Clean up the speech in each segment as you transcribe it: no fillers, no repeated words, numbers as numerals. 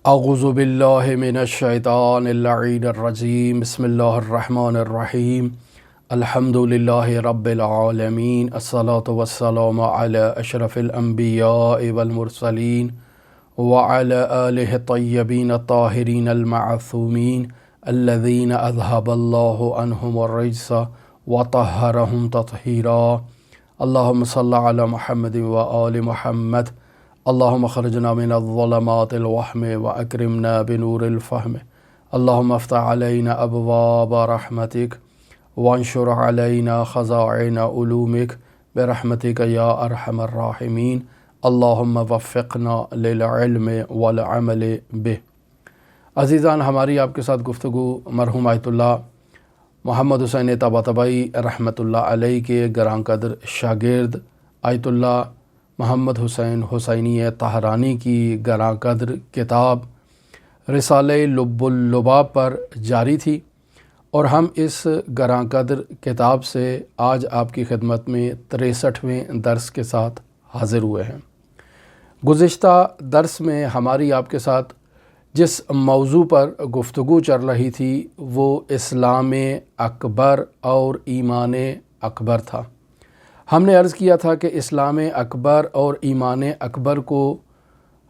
اعوذ باللہ من الشیطان اللعین الرجیم بسم اللہ الرحمن الرحیم الحمد للہ رب العالمین الصلاة والسلام علی اشرف الانبیاء والمرسلین وعلی آلہ الطیبین الطاہرین المعصومین الذین اذہب اللہ عنہم الرجس وطہرہم تطہیرا اللہم صلی علی محمد وآل محمد اللہم خرجنا من الظلمات الوہم واکرمنا بنور الفہم اللہم افتح علینا ابواب رحمتک وانشر علینا خزائن علومک برحمتک یا ارحم الراحمین اللہم وفقنا للعلم والعمل بہ۔ عزیزان، ہماری آپ کے ساتھ گفتگو مرحوم آیت اللہ محمد حسین طباطبائی رحمۃ اللہ علیہ کے گراں قدر شاگرد آیت اللہ محمد حسین حسینی طہرانی کی گراں قدر کتاب رسالہ لب اللباب پر جاری تھی، اور ہم اس گراں قدر کتاب سے آج آپ کی خدمت میں 63ویں درس کے ساتھ حاضر ہوئے ہیں۔ گزشتہ درس میں ہماری آپ کے ساتھ جس موضوع پر گفتگو چل رہی تھی وہ اسلام اکبر اور ایمان اکبر تھا۔ ہم نے عرض کیا تھا کہ اسلام اکبر اور ایمان اکبر کو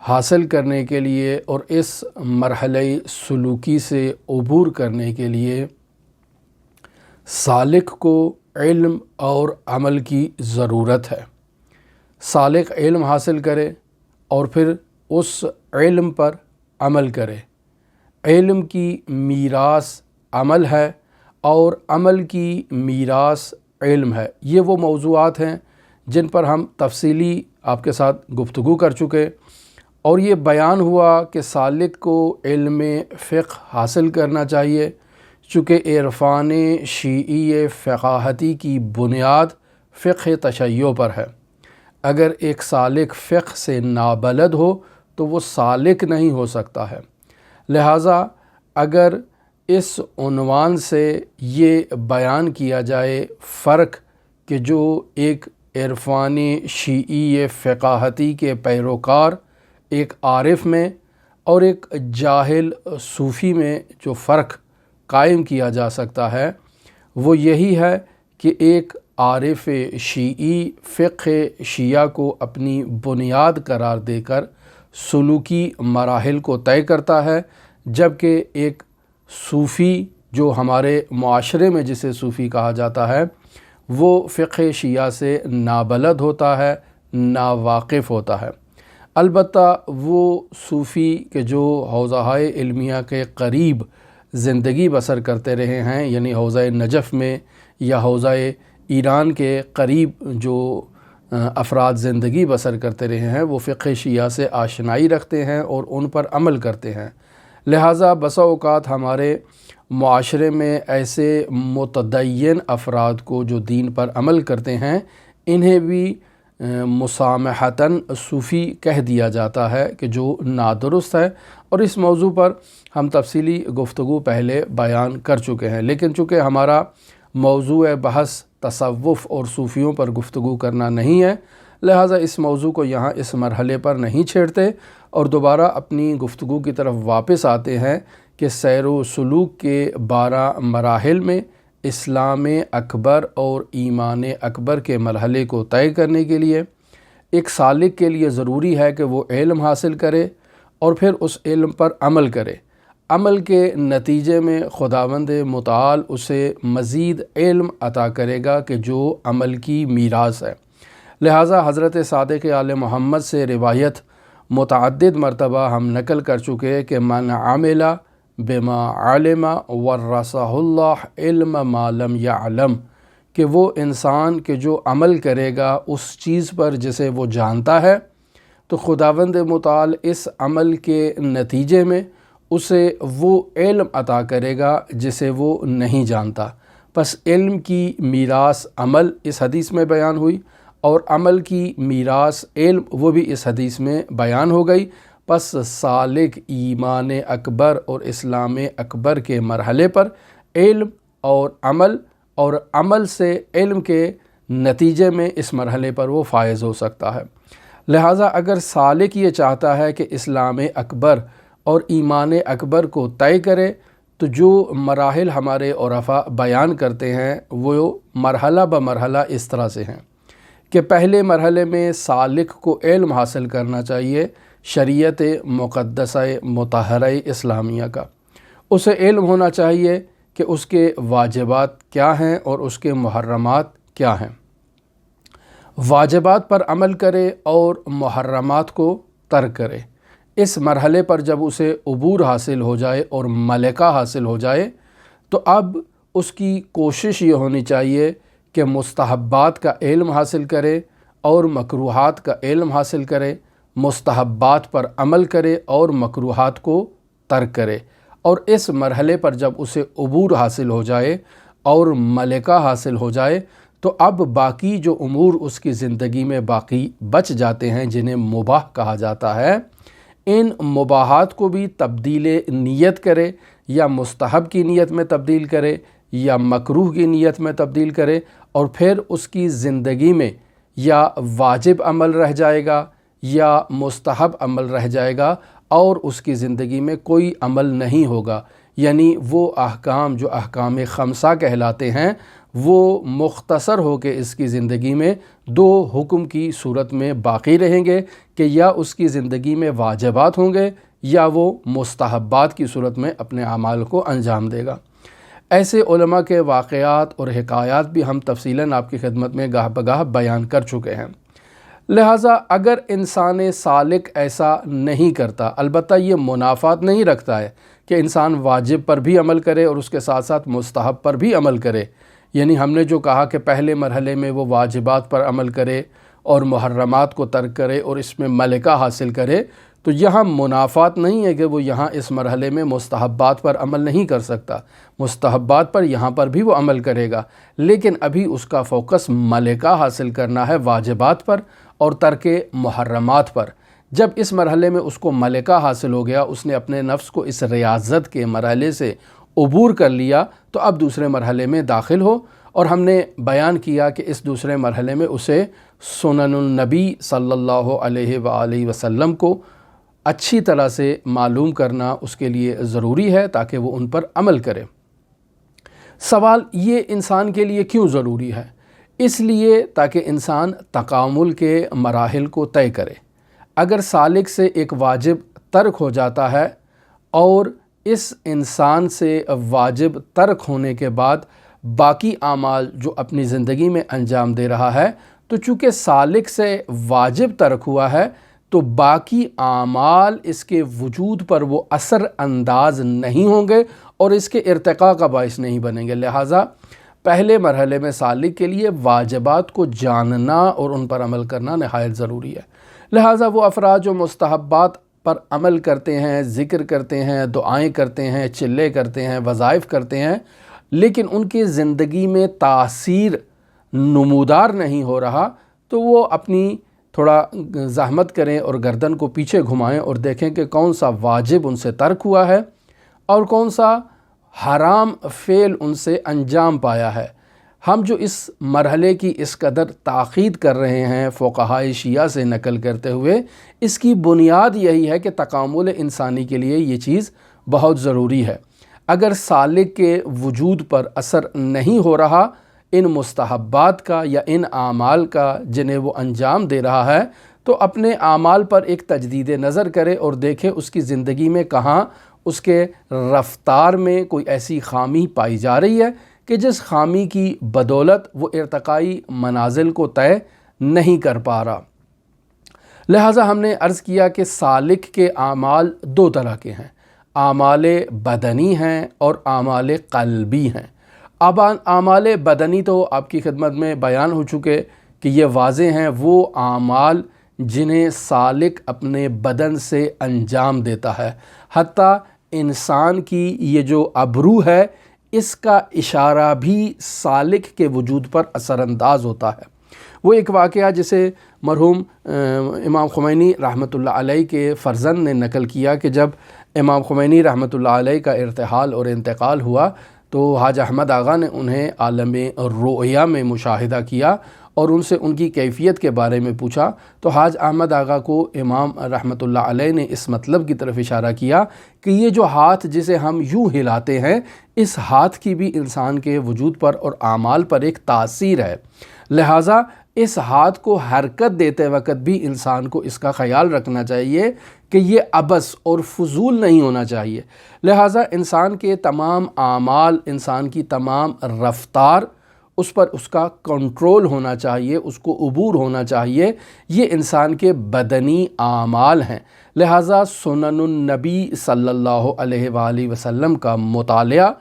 حاصل کرنے کے لیے اور اس مرحلہ سلوکی سے عبور کرنے کے لیے سالک کو علم اور عمل کی ضرورت ہے۔ سالک علم حاصل کرے اور پھر اس علم پر عمل کرے۔ علم کی میراث عمل ہے اور عمل کی میراث علم ہے۔ یہ وہ موضوعات ہیں جن پر ہم تفصیلی آپ کے ساتھ گفتگو کر چکے، اور یہ بیان ہوا کہ سالک کو علم فقہ حاصل کرنا چاہیے، چونکہ عرفان شیعی فقاہتی کی بنیاد فقہ تشیع پر ہے۔ اگر ایک سالک فقہ سے نابلد ہو تو وہ سالک نہیں ہو سکتا ہے۔ لہٰذا اگر اس عنوان سے یہ بیان کیا جائے فرق کہ جو ایک عرفان شیعی فقاہتی کے پیروکار ایک عارف میں اور ایک جاہل صوفی میں جو فرق قائم کیا جا سکتا ہے وہ یہی ہے کہ ایک عارف شیعی فقہ شیعہ کو اپنی بنیاد قرار دے کر سلوکی مراحل کو طے کرتا ہے، جبکہ ایک صوفی جو ہمارے معاشرے میں جسے صوفی کہا جاتا ہے وہ فقہ شیعہ سے نابلد ہوتا ہے، ناواقف ہوتا ہے۔ البتہ وہ صوفی کہ جو حوزہ علمیہ کے قریب زندگی بسر کرتے رہے ہیں، یعنی حوزہ نجف میں یا حوزہ ایران کے قریب جو افراد زندگی بسر کرتے رہے ہیں، وہ فقہ شیعہ سے آشنائی رکھتے ہیں اور ان پر عمل کرتے ہیں۔ لہٰذا بسا اوقات ہمارے معاشرے میں ایسے متدین افراد کو جو دین پر عمل کرتے ہیں انہیں بھی مسامحتاً صوفی کہہ دیا جاتا ہے، کہ جو نادرست ہے، اور اس موضوع پر ہم تفصیلی گفتگو پہلے بیان کر چکے ہیں۔ لیکن چونکہ ہمارا موضوع بحث تصوف اور صوفیوں پر گفتگو کرنا نہیں ہے، لہٰذا اس موضوع کو یہاں اس مرحلے پر نہیں چھیڑتے اور دوبارہ اپنی گفتگو کی طرف واپس آتے ہیں کہ سیر و سلوک کے 12 مراحل میں اسلام اکبر اور ایمان اکبر کے مرحلے کو طے کرنے کے لیے ایک سالک کے لیے ضروری ہے کہ وہ علم حاصل کرے اور پھر اس علم پر عمل کرے۔ عمل کے نتیجے میں خداوند متعال اسے مزید علم عطا کرے گا کہ جو عمل کی میراث ہے۔ لہٰذا حضرت صادق آل محمد سے روایت متعدد مرتبہ ہم نقل کر چکے کہ من عمل بما علم ورثہ اللہ علم ما لم یعلم، کہ وہ انسان کہ جو عمل کرے گا اس چیز پر جسے وہ جانتا ہے تو خداوند متعال اس عمل کے نتیجے میں اسے وہ علم عطا کرے گا جسے وہ نہیں جانتا۔ پس علم کی میراث عمل اس حدیث میں بیان ہوئی، اور عمل کی میراث علم وہ بھی اس حدیث میں بیان ہو گئی۔ پس سالک ایمان اکبر اور اسلام اکبر کے مرحلے پر علم اور عمل سے علم کے نتیجے میں اس مرحلے پر وہ فائز ہو سکتا ہے۔ لہٰذا اگر سالک یہ چاہتا ہے کہ اسلام اکبر اور ایمان اکبر کو طے کرے، تو جو مراحل ہمارے عرفاء بیان کرتے ہیں وہ مرحلہ بمرحلہ اس طرح سے ہیں کہ پہلے مرحلے میں سالک کو علم حاصل کرنا چاہیے شریعت مقدسہ مطہرہ اسلامیہ کا۔ اسے علم ہونا چاہیے کہ اس کے واجبات کیا ہیں اور اس کے محرمات کیا ہیں۔ واجبات پر عمل کرے اور محرمات کو ترک کرے۔ اس مرحلے پر جب اسے عبور حاصل ہو جائے اور ملکہ حاصل ہو جائے تو اب اس کی کوشش یہ ہونی چاہیے کہ مستحبات کا علم حاصل کرے اور مکروہات کا علم حاصل کرے، مستحبات پر عمل کرے اور مکروہات کو ترک کرے۔ اور اس مرحلے پر جب اسے عبور حاصل ہو جائے اور ملکہ حاصل ہو جائے تو اب باقی جو امور اس کی زندگی میں باقی بچ جاتے ہیں جنہیں مباح کہا جاتا ہے، ان مباحات کو بھی تبدیل نیت کرے، یا مستحب کی نیت میں تبدیل کرے یا مکروہ کی نیت میں تبدیل کرے، اور پھر اس کی زندگی میں یا واجب عمل رہ جائے گا یا مستحب عمل رہ جائے گا اور اس کی زندگی میں کوئی عمل نہیں ہوگا۔ یعنی وہ احکام جو احکام خمسہ کہلاتے ہیں وہ مختصر ہو کے اس کی زندگی میں دو حکم کی صورت میں باقی رہیں گے کہ یا اس کی زندگی میں واجبات ہوں گے یا وہ مستحبات کی صورت میں اپنے اعمال کو انجام دے گا۔ ایسے علماء کے واقعات اور حکایات بھی ہم تفصیلاً آپ کی خدمت میں گاہ بگاہ بیان کر چکے ہیں۔ لہٰذا اگر انسان سالک ایسا نہیں کرتا، البتہ یہ منافات نہیں رکھتا ہے کہ انسان واجب پر بھی عمل کرے اور اس کے ساتھ ساتھ مستحب پر بھی عمل کرے، یعنی ہم نے جو کہا کہ پہلے مرحلے میں وہ واجبات پر عمل کرے اور محرمات کو ترک کرے اور اس میں ملکہ حاصل کرے، تو یہاں منافات نہیں ہے کہ وہ یہاں اس مرحلے میں مستحبات پر عمل نہیں کر سکتا، مستحبات پر یہاں پر بھی وہ عمل کرے گا، لیکن ابھی اس کا فوکس ملکہ حاصل کرنا ہے واجبات پر اور ترک محرمات پر۔ جب اس مرحلے میں اس کو ملکہ حاصل ہو گیا، اس نے اپنے نفس کو اس ریاضت کے مرحلے سے عبور کر لیا، تو اب دوسرے مرحلے میں داخل ہو، اور ہم نے بیان کیا کہ اس دوسرے مرحلے میں اسے سنن النبی صلی اللہ علیہ وآلہ وسلم کو اچھی طرح سے معلوم کرنا اس کے لیے ضروری ہے تاکہ وہ ان پر عمل کرے۔ سوال یہ انسان کے لیے کیوں ضروری ہے؟ اس لیے تاکہ انسان تکامل کے مراحل کو طے کرے۔ اگر سالک سے ایک واجب ترک ہو جاتا ہے اور اس انسان سے واجب ترک ہونے کے بعد باقی اعمال جو اپنی زندگی میں انجام دے رہا ہے، تو چونکہ سالک سے واجب ترک ہوا ہے تو باقی اعمال اس کے وجود پر وہ اثر انداز نہیں ہوں گے اور اس کے ارتقاء کا باعث نہیں بنیں گے۔ لہٰذا پہلے مرحلے میں سالک کے لیے واجبات کو جاننا اور ان پر عمل کرنا نہایت ضروری ہے۔ لہٰذا وہ افراد جو مستحبات پر عمل کرتے ہیں، ذکر کرتے ہیں، دعائیں کرتے ہیں، چلے کرتے ہیں، وظائف کرتے ہیں، لیکن ان کی زندگی میں تاثیر نمودار نہیں ہو رہا، تو وہ اپنی تھوڑا زحمت کریں اور گردن کو پیچھے گھمائیں اور دیکھیں کہ کون سا واجب ان سے ترک ہوا ہے اور کون سا حرام فعل ان سے انجام پایا ہے۔ ہم جو اس مرحلے کی اس قدر تاکید کر رہے ہیں فقہائے شیعہ سے نقل کرتے ہوئے، اس کی بنیاد یہی ہے کہ تکامل انسانی کے لیے یہ چیز بہت ضروری ہے۔ اگر سالک کے وجود پر اثر نہیں ہو رہا ان مستحبات کا یا ان اعمال کا جنہیں وہ انجام دے رہا ہے، تو اپنے اعمال پر ایک تجدید نظر کرے اور دیکھے اس کی زندگی میں کہاں اس کے رفتار میں کوئی ایسی خامی پائی جا رہی ہے کہ جس خامی کی بدولت وہ ارتقائی منازل کو طے نہیں کر پا رہا۔ لہٰذا ہم نے عرض کیا کہ سالک کے اعمال دو طرح کے ہیں، اعمال بدنی ہیں اور اعمال قلبی ہیں۔ اب اعمال بدنی تو آپ کی خدمت میں بیان ہو چکے کہ یہ واضح ہیں، وہ اعمال جنہیں سالک اپنے بدن سے انجام دیتا ہے، حتیٰ انسان کی یہ جو ابرو ہے اس کا اشارہ بھی سالک کے وجود پر اثر انداز ہوتا ہے۔ وہ ایک واقعہ جسے مرحوم امام خمینی رحمۃ اللہ علیہ کے فرزند نے نقل کیا کہ جب امام خمینی رحمۃ اللہ علیہ کا ارتحال اور انتقال ہوا تو حاج احمد آغا نے انہیں عالم رؤیا میں مشاہدہ کیا اور ان سے ان کی کیفیت کے بارے میں پوچھا تو حاج احمد آغا کو امام رحمۃ اللہ علیہ نے اس مطلب کی طرف اشارہ کیا کہ یہ جو ہاتھ جسے ہم یوں ہلاتے ہیں، اس ہاتھ کی بھی انسان کے وجود پر اور اعمال پر ایک تاثیر ہے، لہٰذا اس ہاتھ کو حرکت دیتے وقت بھی انسان کو اس کا خیال رکھنا چاہیے کہ یہ عبث اور فضول نہیں ہونا چاہیے، لہٰذا انسان کے تمام اعمال، انسان کی تمام رفتار، اس پر اس کا کنٹرول ہونا چاہیے، اس کو عبور ہونا چاہیے، یہ انسان کے بدنی اعمال ہیں، لہٰذا سنن النبی صلی اللہ علیہ وآلہ وسلم کا مطالعہ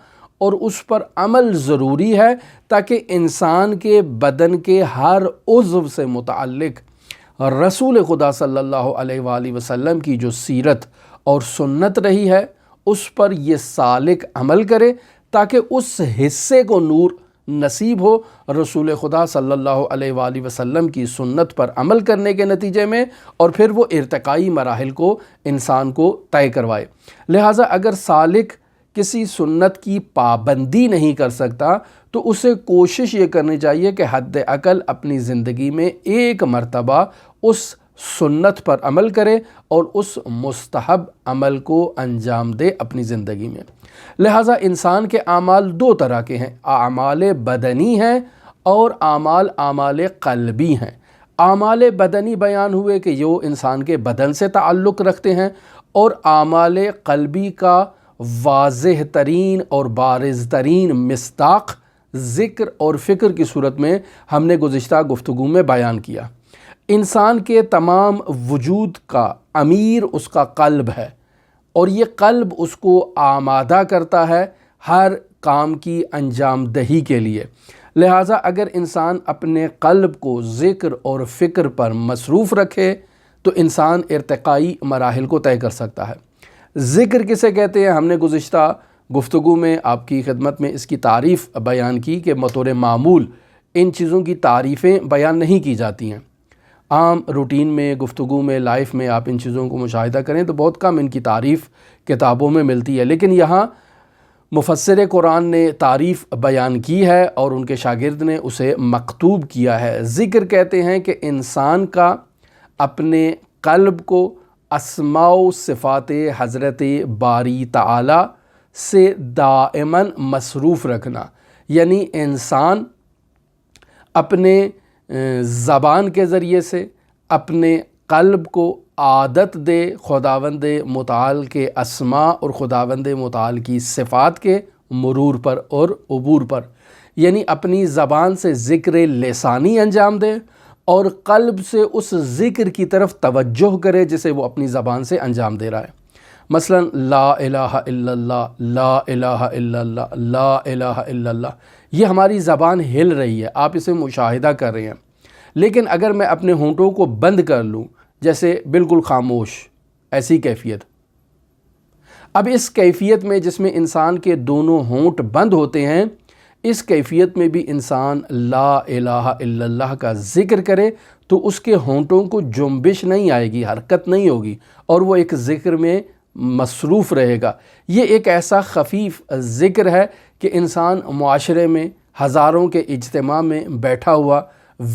اور اس پر عمل ضروری ہے تاکہ انسان کے بدن کے ہر عضو سے متعلق رسول خدا صلی اللہ علیہ وآلہ وسلم کی جو سیرت اور سنت رہی ہے اس پر یہ سالک عمل کرے تاکہ اس حصے کو نور نصیب ہو رسول خدا صلی اللہ علیہ وآلہ وسلم کی سنت پر عمل کرنے کے نتیجے میں، اور پھر وہ ارتقائی مراحل کو انسان کو طے کروائے۔ لہٰذا اگر سالک کسی سنت کی پابندی نہیں کر سکتا تو اسے کوشش یہ کرنی چاہیے کہ حد اقل اپنی زندگی میں ایک مرتبہ اس سنت پر عمل کرے اور اس مستحب عمل کو انجام دے اپنی زندگی میں۔ لہٰذا انسان کے اعمال دو طرح کے ہیں، اعمال بدنی ہیں اور اعمال قلبی ہیں۔ اعمال بدنی بیان ہوئے کہ جو انسان کے بدن سے تعلق رکھتے ہیں، اور اعمال قلبی کا واضح ترین اور بارز ترین مصداق ذکر اور فکر کی صورت میں ہم نے گزشتہ گفتگو میں بیان کیا۔ انسان کے تمام وجود کا امیر اس کا قلب ہے، اور یہ قلب اس کو آمادہ کرتا ہے ہر کام کی انجام دہی کے لیے، لہٰذا اگر انسان اپنے قلب کو ذکر اور فکر پر مصروف رکھے تو انسان ارتقائی مراحل کو طے کر سکتا ہے۔ ذکر کسے کہتے ہیں؟ ہم نے گزشتہ گفتگو میں آپ کی خدمت میں اس کی تعریف بیان کی کہ بطور معمول ان چیزوں کی تعریفیں بیان نہیں کی جاتی ہیں۔ عام روٹین میں، گفتگو میں، لائف میں آپ ان چیزوں کو مشاہدہ کریں تو بہت کم ان کی تعریف کتابوں میں ملتی ہے، لیکن یہاں مفسر قرآن نے تعریف بیان کی ہے اور ان کے شاگرد نے اسے مکتوب کیا ہے۔ ذکر کہتے ہیں کہ انسان کا اپنے قلب کو اسماء و صفات حضرت باری تعالی سے دائماً مصروف رکھنا، یعنی انسان اپنے زبان کے ذریعے سے اپنے قلب کو عادت دے خداوند متعال کے اسماء اور خداوند متعال کی صفات کے مرور پر اور عبور پر، یعنی اپنی زبان سے ذکر لسانی انجام دے اور قلب سے اس ذکر کی طرف توجہ کرے جسے وہ اپنی زبان سے انجام دے رہا ہے۔ مثلا لا الہ الا اللہ، لا الہ الا اللہ، لا الہ الا اللہ، یہ ہماری زبان ہل رہی ہے، آپ اسے مشاہدہ کر رہے ہیں، لیکن اگر میں اپنے ہونٹوں کو بند کر لوں جیسے بالکل خاموش، ایسی کیفیت، اب اس کیفیت میں جس میں انسان کے دونوں ہونٹ بند ہوتے ہیں، اس کیفیت میں بھی انسان لا الہ الا اللہ کا ذکر کرے تو اس کے ہونٹوں کو جنبش نہیں آئے گی، حرکت نہیں ہوگی، اور وہ ایک ذکر میں مصروف رہے گا۔ یہ ایک ایسا خفیف ذکر ہے کہ انسان معاشرے میں ہزاروں کے اجتماع میں بیٹھا ہوا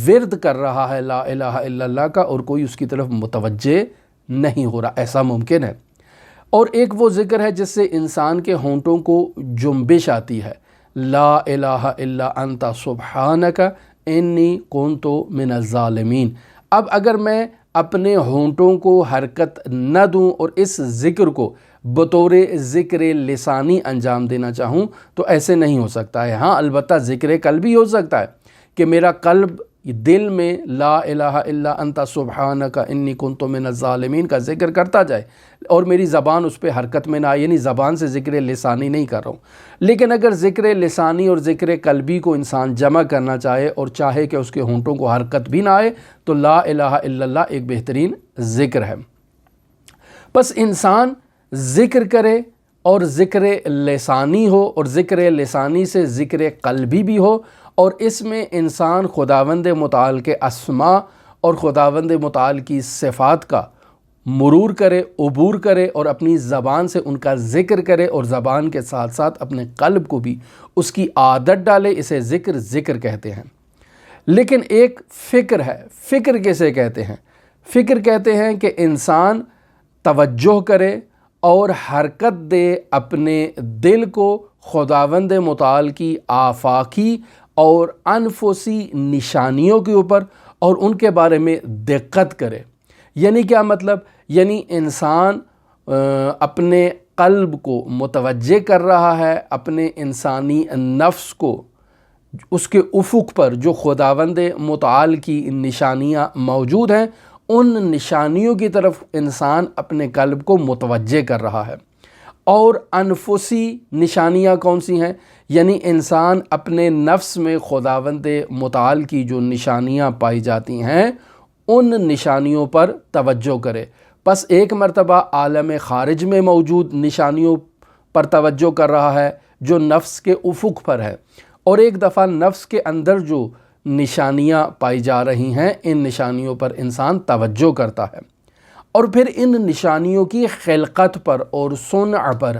ورد کر رہا ہے لا الہ الا اللہ کا، اور کوئی اس کی طرف متوجہ نہیں ہو رہا، ایسا ممکن ہے۔ اور ایک وہ ذکر ہے جس سے انسان کے ہونٹوں کو جنبش آتی ہے، لا الہ الا انت سبحانک انی کنت من الظالمین۔ اب اگر میں اپنے ہونٹوں کو حرکت نہ دوں اور اس ذکر کو بطور ذکر لسانی انجام دینا چاہوں تو ایسے نہیں ہو سکتا ہے۔ ہاں البتہ ذکر قلبی ہو سکتا ہے کہ میرا قلب دل میں لا الہ الا انت سبحانک انی کنت من الظالمین کا ذکر کرتا جائے اور میری زبان اس پہ حرکت میں نہ آئے، یعنی زبان سے ذکر لسانی نہیں کر رہا ہوں۔ لیکن اگر ذکر لسانی اور ذکر قلبی کو انسان جمع کرنا چاہے اور چاہے کہ اس کے ہونٹوں کو حرکت بھی نہ آئے تو لا الہ الا اللہ ایک بہترین ذکر ہے۔ بس انسان ذکر کرے اور ذکر لسانی ہو، اور ذکر لسانی سے ذکر قلبی بھی ہو، اور اس میں انسان خداوند متعال کے اسماء اور خداوند متعال کی صفات کا مرور کرے، عبور کرے، اور اپنی زبان سے ان کا ذکر کرے، اور زبان کے ساتھ ساتھ اپنے قلب کو بھی اس کی عادت ڈالے، اسے ذکر کہتے ہیں۔ لیکن ایک فکر ہے. فکر کسے کہتے ہیں؟ فکر کہتے ہیں کہ انسان توجہ کرے اور حرکت دے اپنے دل کو خداوند متعال کی آفاقی اور انفسی نشانیوں کے اوپر اور ان کے بارے میں دقت کرے. یعنی کیا مطلب؟ یعنی انسان اپنے قلب کو متوجہ کر رہا ہے اپنے انسانی نفس کو، اس کے افق پر جو خداوند متعال کی نشانیاں موجود ہیں ان نشانیوں کی طرف انسان اپنے قلب کو متوجہ کر رہا ہے. اور انفسی نشانیاں کون سی ہیں؟ یعنی انسان اپنے نفس میں خداوند متعال کی جو نشانیاں پائی جاتی ہیں ان نشانیوں پر توجہ کرے. پس ایک مرتبہ عالم خارج میں موجود نشانیوں پر توجہ کر رہا ہے جو نفس کے افق پر ہے، اور ایک دفعہ نفس کے اندر جو نشانیاں پائی جا رہی ہیں ان نشانیوں پر انسان توجہ کرتا ہے، اور پھر ان نشانیوں کی خلقت پر اور صنع پر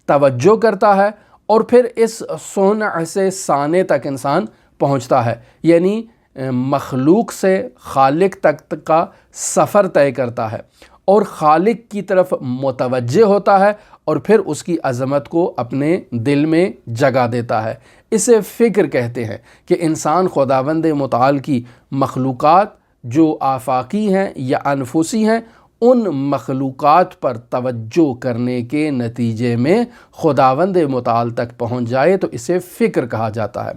توجہ کرتا ہے، اور پھر اس صنع سے صانع تک انسان پہنچتا ہے. یعنی مخلوق سے خالق تک کا سفر طے کرتا ہے اور خالق کی طرف متوجہ ہوتا ہے، اور پھر اس کی عظمت کو اپنے دل میں جگہ دیتا ہے. اسے فکر کہتے ہیں کہ انسان خداوند متعال کی مخلوقات جو آفاقی ہیں یا انفسی ہیں ان مخلوقات پر توجہ کرنے کے نتیجے میں خداوند متعال تک پہنچ جائے تو اسے فکر کہا جاتا ہے.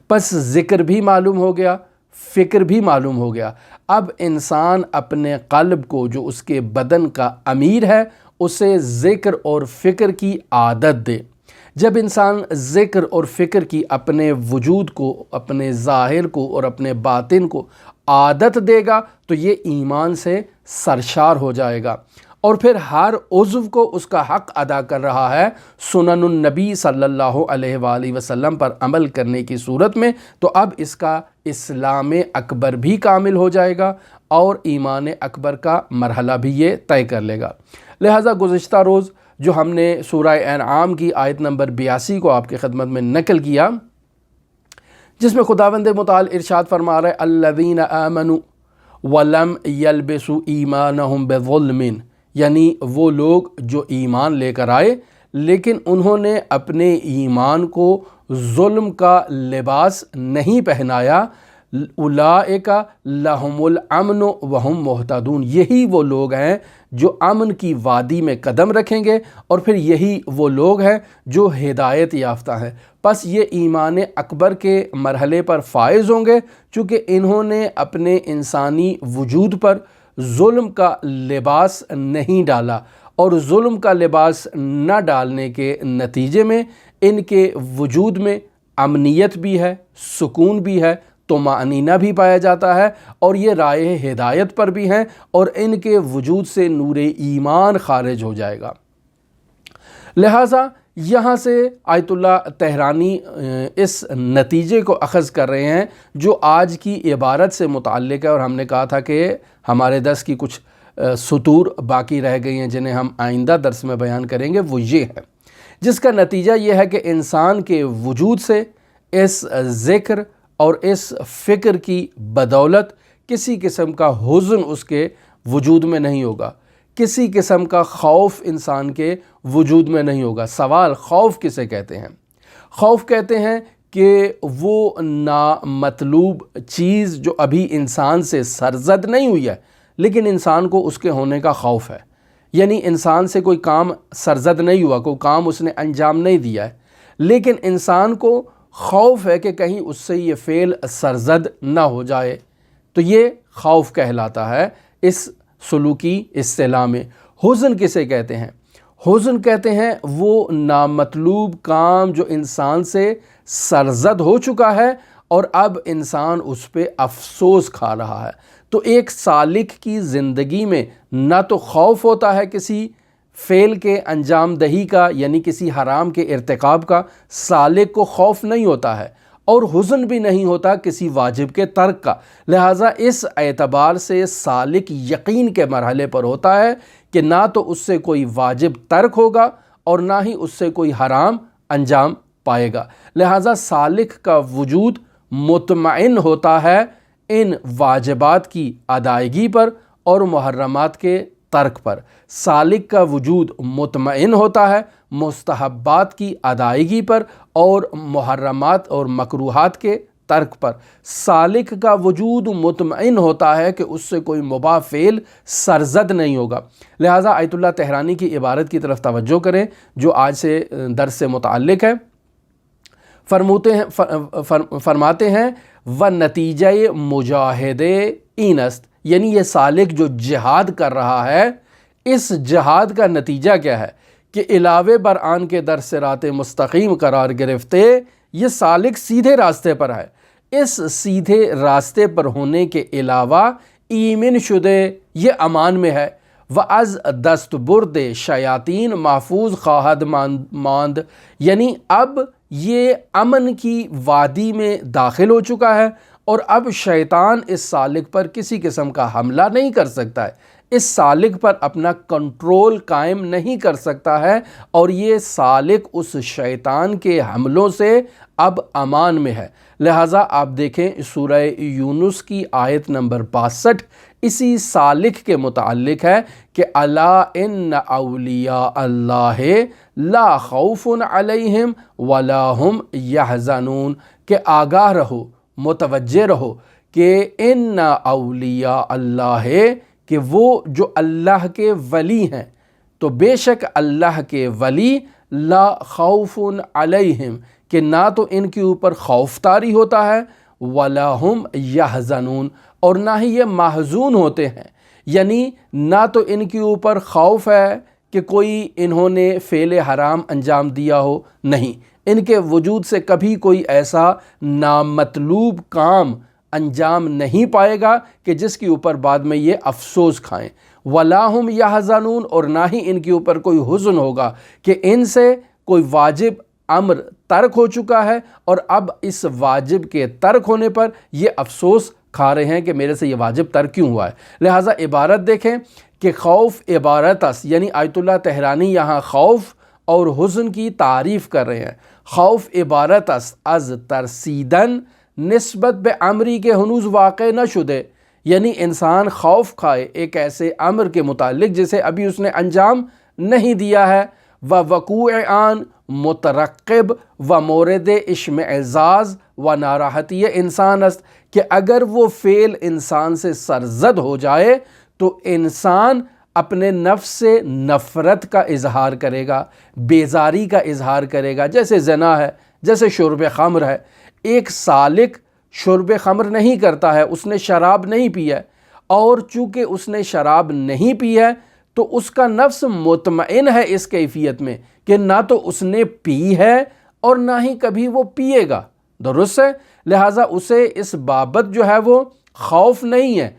پس ذکر بھی معلوم ہو گیا، فکر بھی معلوم ہو گیا. اب انسان اپنے قلب کو جو اس کے بدن کا امیر ہے اسے ذکر اور فکر کی عادت دے. جب انسان ذکر اور فکر کی اپنے وجود کو، اپنے ظاہر کو اور اپنے باطن کو عادت دے گا تو یہ ایمان سے سرشار ہو جائے گا، اور پھر ہر عضو کو اس کا حق ادا کر رہا ہے سنن النبی صلی اللہ علیہ وآلہ وسلم پر عمل کرنے کی صورت میں. تو اب اس کا اسلام اکبر بھی کامل ہو جائے گا اور ایمان اکبر کا مرحلہ بھی یہ طے کر لے گا. لہٰذا گزشتہ روز جو ہم نے سورہ انعام کی آیت نمبر 82 کو آپ کی خدمت میں نقل کیا، جس میں خداوند متعال ارشاد فرما رہے الذین آمنوا ولم یلبسوا ایمانہم بظلم، یعنی وہ لوگ جو ایمان لے کر آئے لیکن انہوں نے اپنے ایمان کو ظلم کا لباس نہیں پہنایا. اولئک لہم الامن وہم مہتدون، یہی وہ لوگ ہیں جو امن کی وادی میں قدم رکھیں گے، اور پھر یہی وہ لوگ ہیں جو ہدایت یافتہ ہیں. پس یہ ایمان اکبر کے مرحلے پر فائز ہوں گے چونکہ انہوں نے اپنے انسانی وجود پر ظلم کا لباس نہیں ڈالا، اور ظلم کا لباس نہ ڈالنے کے نتیجے میں ان کے وجود میں امنیت بھی ہے، سکون بھی ہے، طمأنینہ بھی پایا جاتا ہے، اور یہ راہ ہدایت پر بھی ہیں، اور ان کے وجود سے نور ایمان خارج ہو جائے گا. لہٰذا یہاں سے آیت اللہ تہرانی اس نتیجے کو اخذ کر رہے ہیں جو آج کی عبارت سے متعلق ہے، اور ہم نے کہا تھا کہ ہمارے درس کی کچھ سطور باقی رہ گئی ہیں جنہیں ہم آئندہ درس میں بیان کریں گے. وہ یہ ہے جس کا نتیجہ یہ ہے کہ انسان کے وجود سے اس ذکر اور اس فکر کی بدولت کسی قسم کا حزن اس کے وجود میں نہیں ہوگا، کسی قسم کا خوف انسان کے وجود میں نہیں ہوگا. سوال خوف کسے کہتے ہیں؟ خوف کہتے ہیں کہ وہ نامطلوب چیز جو ابھی انسان سے سرزد نہیں ہوئی ہے لیکن انسان کو اس کے ہونے کا خوف ہے. یعنی انسان سے کوئی کام سرزد نہیں ہوا، کوئی کام اس نے انجام نہیں دیا ہے، لیکن انسان کو خوف ہے کہ کہیں اس سے یہ فعل سرزد نہ ہو جائے، تو یہ خوف کہلاتا ہے اس سلوکی اصطلاح میں. حزن کسے کہتے ہیں؟ حزن کہتے ہیں وہ نامطلوب کام جو انسان سے سرزد ہو چکا ہے اور اب انسان اس پہ افسوس کھا رہا ہے. تو ایک سالک کی زندگی میں نہ تو خوف ہوتا ہے کسی فعل کے انجام دہی کا، یعنی کسی حرام کے ارتکاب کا، سالک کو خوف نہیں ہوتا ہے، اور حزن بھی نہیں ہوتا کسی واجب کے ترک کا. لہٰذا اس اعتبار سے سالک یقین کے مرحلے پر ہوتا ہے کہ نہ تو اس سے کوئی واجب ترک ہوگا اور نہ ہی اس سے کوئی حرام انجام پائے گا. لہٰذا سالک کا وجود مطمئن ہوتا ہے ان واجبات کی ادائیگی پر اور محرمات کے ترک پر۔ سالک کا وجود مطمئن ہوتا ہے مستحبات کی ادائیگی پر اور محرمات اور مکروہات کے ترک پر۔ سالک کا وجود مطمئن ہوتا ہے کہ اس سے کوئی مباح فعل سرزد نہیں ہوگا۔ لہٰذا آیت اللہ طہرانی کی عبارت کی طرف توجہ کریں جو آج سے درس سے متعلق ہے۔ فرماتے ہیں وَنَتِیجَہ مُجَاہِدِ اینست، یعنی یہ سالک جو جہاد کر رہا ہے، اس جہاد کا نتیجہ کیا ہے کہ علاوہ بر آن کے در صراط مستقیم قرار گرفتے یہ سالک سیدھے راستے پر ہے۔ اس سیدھے راستے پر ہونے کے علاوہ ایمن شدے یہ امان میں ہے، وَاَز دست برد شیاطین محفوظ خواہد ماند، یعنی اب یہ امن کی وادی میں داخل ہو چکا ہے اور اب شیطان اس سالک پر کسی قسم کا حملہ نہیں کر سکتا ہے، اس سالک پر اپنا کنٹرول قائم نہیں کر سکتا ہے، اور یہ سالک اس شیطان کے حملوں سے اب امان میں ہے۔ لہٰذا آپ دیکھیں سورہ یونس کی آیت نمبر 62 اسی سالک کے متعلق ہے کہ الا ان اولیاء اللہ لا خوف علیہم ولا هم یحزنون، کہ آگاہ رہو، متوجہ رہو کہ ان اولیاء اللہ، کہ وہ جو اللہ کے ولی ہیں، تو بے شک اللہ کے ولی لا خوف علیہم، کہ نہ تو ان کے اوپر خوف طاری ہوتا ہے، ولا هم یحزنون، اور نہ ہی یہ محزون ہوتے ہیں، یعنی نہ تو ان کے اوپر خوف ہے کہ کوئی انہوں نے فعل حرام انجام دیا ہو، نہیں، ان کے وجود سے کبھی کوئی ایسا نامطلوب کام انجام نہیں پائے گا کہ جس کے اوپر بعد میں یہ افسوس کھائیں، ولا هم یحزنون، اور نہ ہی ان کے اوپر کوئی حزن ہوگا کہ ان سے کوئی واجب امر ترک ہو چکا ہے اور اب اس واجب کے ترک ہونے پر یہ افسوس کھا رہے ہیں کہ میرے سے یہ واجب ترک کیوں ہوا ہے۔ لہٰذا عبارت دیکھیں کہ خوف عبارت اس، یعنی آیت اللہ طہرانی یہاں خوف اور حزن کی تعریف کر رہے ہیں۔ خوف عبارت اس از ترسیدن نسبت بے امری کے ہنوز واقع نہ شدے، یعنی انسان خوف کھائے ایک ایسے امر کے متعلق جسے ابھی اس نے انجام نہیں دیا ہے، وقوع آن مترقب و مورد اشمئزاز و ناراحتی انسان است، کہ اگر وہ فعل انسان سے سرزد ہو جائے تو انسان اپنے نفس سے نفرت کا اظہار کرے گا، بیزاری کا اظہار کرے گا، جیسے زنا ہے، جیسے شرب خمر ہے۔ ایک سالک شرب خمر نہیں کرتا ہے، اس نے شراب نہیں پی ہے، اور چونکہ اس نے شراب نہیں پی ہے تو اس کا نفس مطمئن ہے اس کیفیت میں کہ نہ تو اس نے پی ہے اور نہ ہی کبھی وہ پیے گا، درست ہے؟ لہٰذا اسے اس بابت جو ہے وہ خوف نہیں ہے،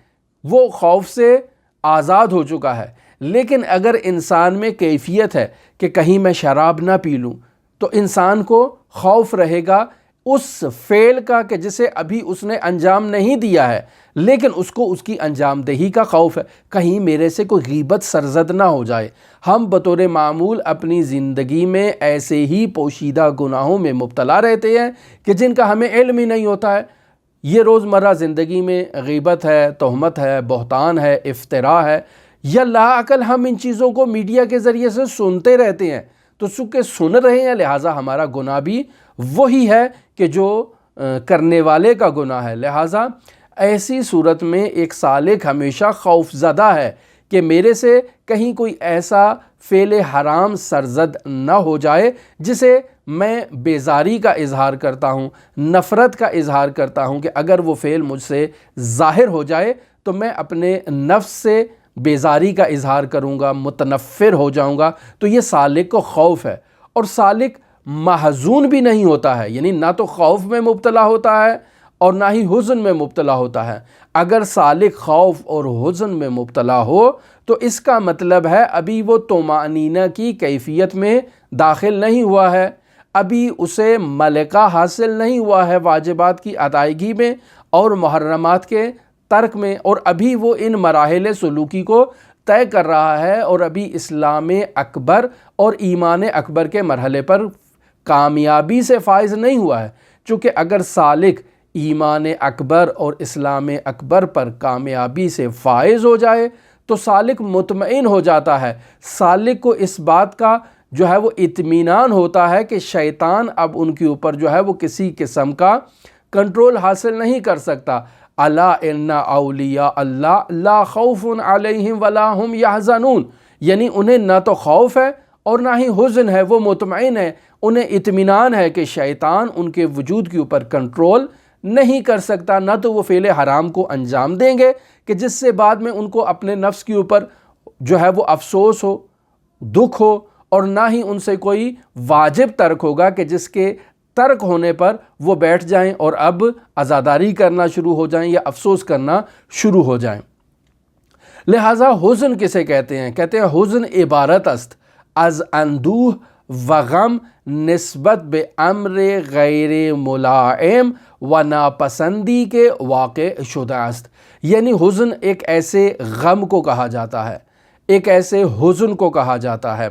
وہ خوف سے آزاد ہو چکا ہے۔ لیکن اگر انسان میں کیفیت ہے کہ کہیں میں شراب نہ پی لوں، تو انسان کو خوف رہے گا اس فعل کا کہ جسے ابھی اس نے انجام نہیں دیا ہے، لیکن اس کو اس کی انجام دہی کا خوف ہے، کہیں میرے سے کوئی غیبت سرزد نہ ہو جائے۔ ہم بطور معمول اپنی زندگی میں ایسے ہی پوشیدہ گناہوں میں مبتلا رہتے ہیں کہ جن کا ہمیں علم ہی نہیں ہوتا ہے۔ یہ روزمرہ زندگی میں غیبت ہے، تہمت ہے، بہتان ہے، افتراء ہے، یا لاعقل ہم ان چیزوں کو میڈیا کے ذریعے سے سنتے رہتے ہیں، تو چونکہ سن رہے ہیں لہٰذا ہمارا گناہ بھی وہی ہے کہ جو کرنے والے کا گناہ ہے۔ لہٰذا ایسی صورت میں ایک سالک ہمیشہ خوف زدہ ہے کہ میرے سے کہیں کوئی ایسا فعل حرام سرزد نہ ہو جائے جسے میں بیزاری کا اظہار کرتا ہوں، نفرت کا اظہار کرتا ہوں، کہ اگر وہ فعل مجھ سے ظاہر ہو جائے تو میں اپنے نفس سے بیزاری کا اظہار کروں گا، متنفر ہو جاؤں گا۔ تو یہ سالک کو خوف ہے، اور سالک محزون بھی نہیں ہوتا ہے، یعنی نہ تو خوف میں مبتلا ہوتا ہے اور نہ ہی حزن میں مبتلا ہوتا ہے۔ اگر سالک خوف اور حزن میں مبتلا ہو تو اس کا مطلب ہے ابھی وہ طمأنینہ کی کیفیت میں داخل نہیں ہوا ہے، ابھی اسے ملکہ حاصل نہیں ہوا ہے واجبات کی ادائیگی میں اور محرمات کے ترک میں، اور ابھی وہ ان مراحل سلوکی کو طے کر رہا ہے اور ابھی اسلام اکبر اور ایمان اکبر کے مرحلے پر کامیابی سے فائز نہیں ہوا ہے۔ چونکہ اگر سالک ایمان اکبر اور اسلام اکبر پر کامیابی سے فائز ہو جائے تو سالک مطمئن ہو جاتا ہے۔ سالک کو اس بات کا جو ہے وہ اطمینان ہوتا ہے کہ شیطان اب ان کے اوپر جو ہے وہ کسی قسم کا کنٹرول حاصل نہیں کر سکتا۔ الا ان اولیاء اللہ لا خوف علیہم ولا هم یحزنون، یعنی انہیں نہ تو خوف ہے اور نہ ہی حزن ہے، وہ مطمئن ہے، انہیں اطمینان ہے کہ شیطان ان کے وجود کے اوپر کنٹرول نہیں کر سکتا، نہ تو وہ فعل حرام کو انجام دیں گے کہ جس سے بعد میں ان کو اپنے نفس کے اوپر جو ہے وہ افسوس ہو، دکھ ہو، اور نہ ہی ان سے کوئی واجب ترک ہوگا کہ جس کے ترک ہونے پر وہ بیٹھ جائیں اور اب عزاداری کرنا شروع ہو جائیں یا افسوس کرنا شروع ہو جائیں۔ لہٰذا حزن کسے کہتے ہیں؟ کہتے ہیں حزن عبارت است از اندوہ و غم نسبت بے امر غیر ملائم و ناپسندی کے واقع شدہ است، یعنی حزن ایک ایسے غم کو کہا جاتا ہے، ایک ایسے حزن کو کہا جاتا ہے،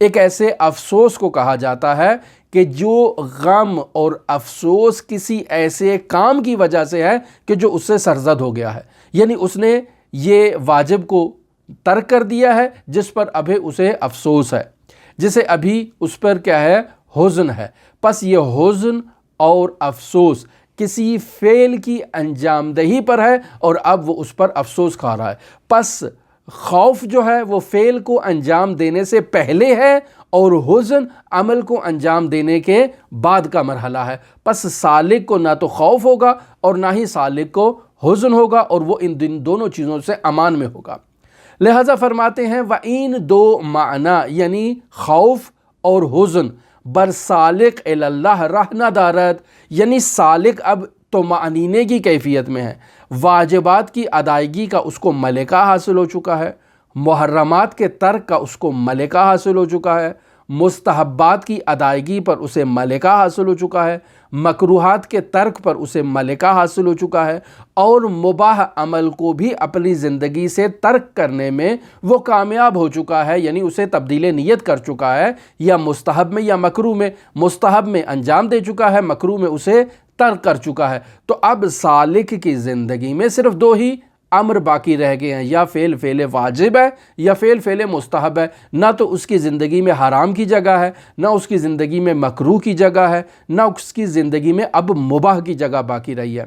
ایک ایسے افسوس کو کہا جاتا ہے کہ جو غم اور افسوس کسی ایسے کام کی وجہ سے ہے کہ جو اس سے سرزد ہو گیا ہے، یعنی اس نے یہ واجب کو ترک کر دیا ہے جس پر ابھی اسے افسوس ہے، جسے ابھی اس پر کیا ہے؟ حزن ہے۔ پس یہ حزن اور افسوس کسی فعل کی انجام دہی پر ہے اور اب وہ اس پر افسوس کھا رہا ہے۔ پس خوف جو ہے وہ فعل کو انجام دینے سے پہلے ہے اور حزن عمل کو انجام دینے کے بعد کا مرحلہ ہے۔ پس سالک کو نہ تو خوف ہوگا اور نہ ہی سالک کو حزن ہوگا، اور وہ ان دونوں چیزوں سے امان میں ہوگا۔ لہٰذا فرماتے ہیں وَإِن دو معنی یعنی خوف اور حزن بر سالک اللہ رہ نہ دارت، یعنی سالک اب تو معنینے کی کیفیت میں ہے، واجبات کی ادائیگی کا اس کو ملکہ حاصل ہو چکا ہے، محرمات کے ترک کا اس کو ملکہ حاصل ہو چکا ہے، مستحبات کی ادائیگی پر اسے ملکہ حاصل ہو چکا ہے، مکروہات کے ترک پر اسے ملکہ حاصل ہو چکا ہے، اور مباح عمل کو بھی اپنی زندگی سے ترک کرنے میں وہ کامیاب ہو چکا ہے، یعنی اسے تبدیل نیت کر چکا ہے، یا مستحب میں یا مکروہ میں، مستحب میں انجام دے چکا ہے، مکروہ میں اسے ترک کر چکا ہے۔ تو اب سالک کی زندگی میں صرف دو ہی امر باقی رہ گئے ہیں، یا فعل واجب ہے یا فعل مستحب ہے، نہ تو اس کی زندگی میں حرام کی جگہ ہے، نہ اس کی زندگی میں مکروہ کی جگہ ہے، نہ اس کی زندگی میں اب مباح کی جگہ باقی رہی ہے۔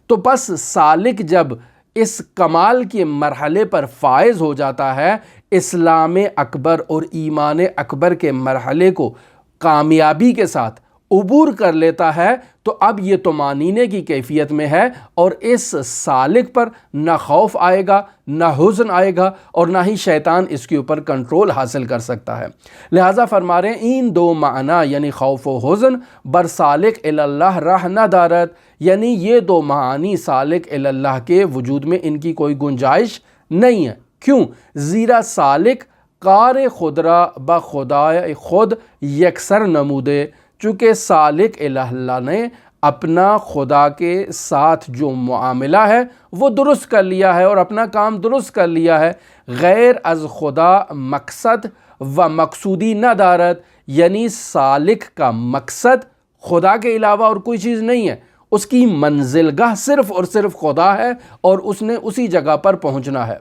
تو بس سالک جب اس کمال کے مرحلے پر فائز ہو جاتا ہے، اسلام اکبر اور ایمان اکبر کے مرحلے کو کامیابی کے ساتھ عبور کر لیتا ہے، تو اب یہ طمانینے کی کیفیت میں ہے، اور اس سالک پر نہ خوف آئے گا، نہ حزن آئے گا، اور نہ ہی شیطان اس کے اوپر کنٹرول حاصل کر سکتا ہے۔ لہٰذا فرما رہے ہیں ان دو معنی یعنی خوف و حزن بر سالک اللہ رہ نہ دارت، یعنی یہ دو معانی سالک اللہ کے وجود میں ان کی کوئی گنجائش نہیں ہے۔ کیوں؟ زیرا سالک کار خود را بخدائے خود یکسر نمودے، چونکہ سالک اللہ نے اپنا خدا کے ساتھ جو معاملہ ہے وہ درست کر لیا ہے اور اپنا کام درست کر لیا ہے، غیر از خدا مقصد و مقصودی نہ دارت، یعنی سالک کا مقصد خدا کے علاوہ اور کوئی چیز نہیں ہے، اس کی منزل گاہ صرف اور صرف خدا ہے اور اس نے اسی جگہ پر پہنچنا ہے۔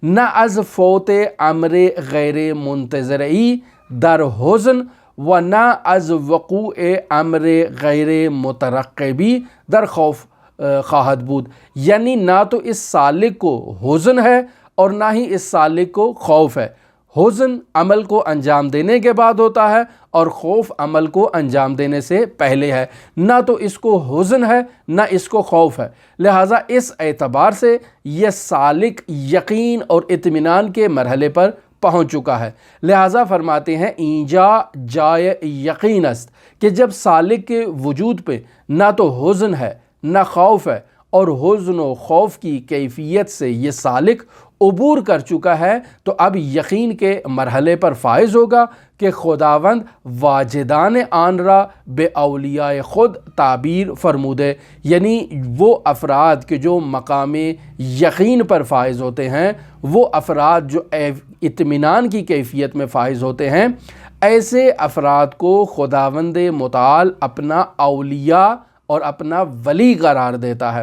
نہ از فوت امر غیر منتظرئی در حزن و نہ از وقوع امر غیر مترقبی در خوف خواہد بود، یعنی نہ تو اس سالک کو حزن ہے اور نہ ہی اس سالک کو خوف ہے۔ حزن عمل کو انجام دینے کے بعد ہوتا ہے اور خوف عمل کو انجام دینے سے پہلے ہے، نہ تو اس کو حزن ہے نہ اس کو خوف ہے۔ لہٰذا اس اعتبار سے یہ سالک یقین اور اطمینان کے مرحلے پر پہنچ چکا ہے۔ لہٰذا فرماتے ہیں اینجا جائے یقین است کہ جب سالک کے وجود پہ نہ تو حزن ہے نہ خوف ہے، اور حزن و خوف کی کیفیت سے یہ سالک عبور کر چکا ہے، تو اب یقین کے مرحلے پر فائز ہوگا کہ خداوند واجدان آن را بے اولیاء خود تعبیر فرمودے، یعنی وہ افراد کے جو مقام یقین پر فائز ہوتے ہیں، وہ افراد جو اطمینان کی کیفیت میں فائز ہوتے ہیں، ایسے افراد کو خداوند متعال اپنا اولیاء اور اپنا ولی قرار دیتا ہے۔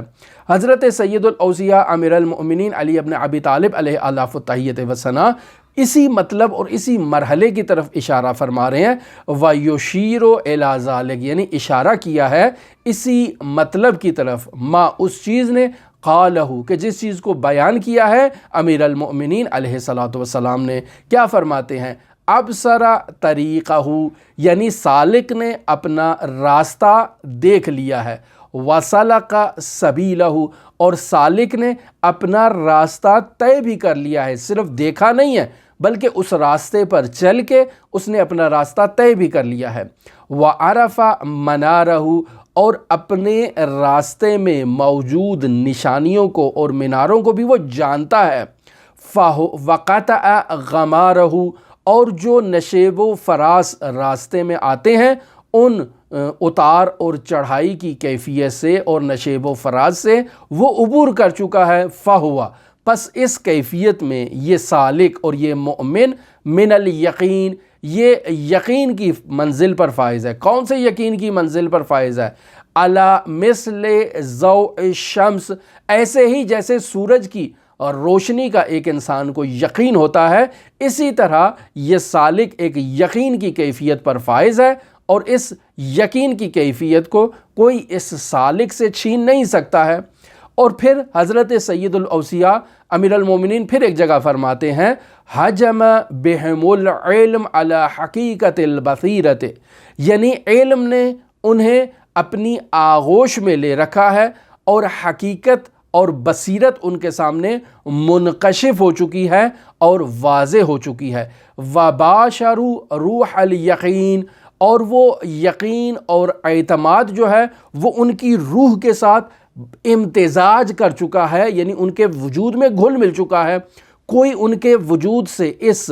حضرت سید الاوصیاء امیر المؤمنین علی ابن ابی طالب علیہ آلاف التحیت و ثنا اسی مطلب اور اسی مرحلے کی طرف اشارہ فرما رہے ہیں۔ وَيُشِيرُ إِلَى ذَلِكَ، یعنی اشارہ کیا ہے اسی مطلب کی طرف، ما اس چیز نے، قالہ کہ جس چیز کو بیان کیا ہے امیر المؤمنین علیہ السلام نے۔ کیا فرماتے ہیں؟ ابصرا طریقہ، یعنی سالک نے اپنا راستہ دیکھ لیا ہے، وسلک سبیلہ، اور سالک نے اپنا راستہ طے بھی کر لیا ہے، صرف دیکھا نہیں ہے بلکہ اس راستے پر چل کے اس نے اپنا راستہ طے بھی کر لیا ہے۔ وعرف منارہ، اور اپنے راستے میں موجود نشانیوں کو اور میناروں کو بھی وہ جانتا ہے۔ وقطع غمارہ، اور جو نشیب و فراز راستے میں آتے ہیں ان اتار اور چڑھائی کی کیفیت سے اور نشیب و فراز سے وہ عبور کر چکا ہے۔ فہوا، پس اس کیفیت میں یہ سالک اور یہ مومن من الیقین، یہ یقین کی منزل پر فائز ہے۔ کون سے یقین کی منزل پر فائز ہے؟ علی مثل ضوء الشمس، ایسے ہی جیسے سورج کی اور روشنی کا ایک انسان کو یقین ہوتا ہے، اسی طرح یہ سالک ایک یقین کی کیفیت پر فائز ہے، اور اس یقین کی کیفیت کو کوئی اس سالک سے چھین نہیں سکتا ہے۔ اور پھر حضرت سید الاوصیاء امیر المومنین پھر ایک جگہ فرماتے ہیں، حجم بہم العلم علی حقیقت البصیرت، یعنی علم نے انہیں اپنی آغوش میں لے رکھا ہے اور حقیقت اور بصیرت ان کے سامنے منکشف ہو چکی ہے اور واضح ہو چکی ہے۔ وباشروا روح الیقین، اور وہ یقین اور اعتماد جو ہے وہ ان کی روح کے ساتھ امتزاج کر چکا ہے، یعنی ان کے وجود میں گھل مل چکا ہے۔ کوئی ان کے وجود سے اس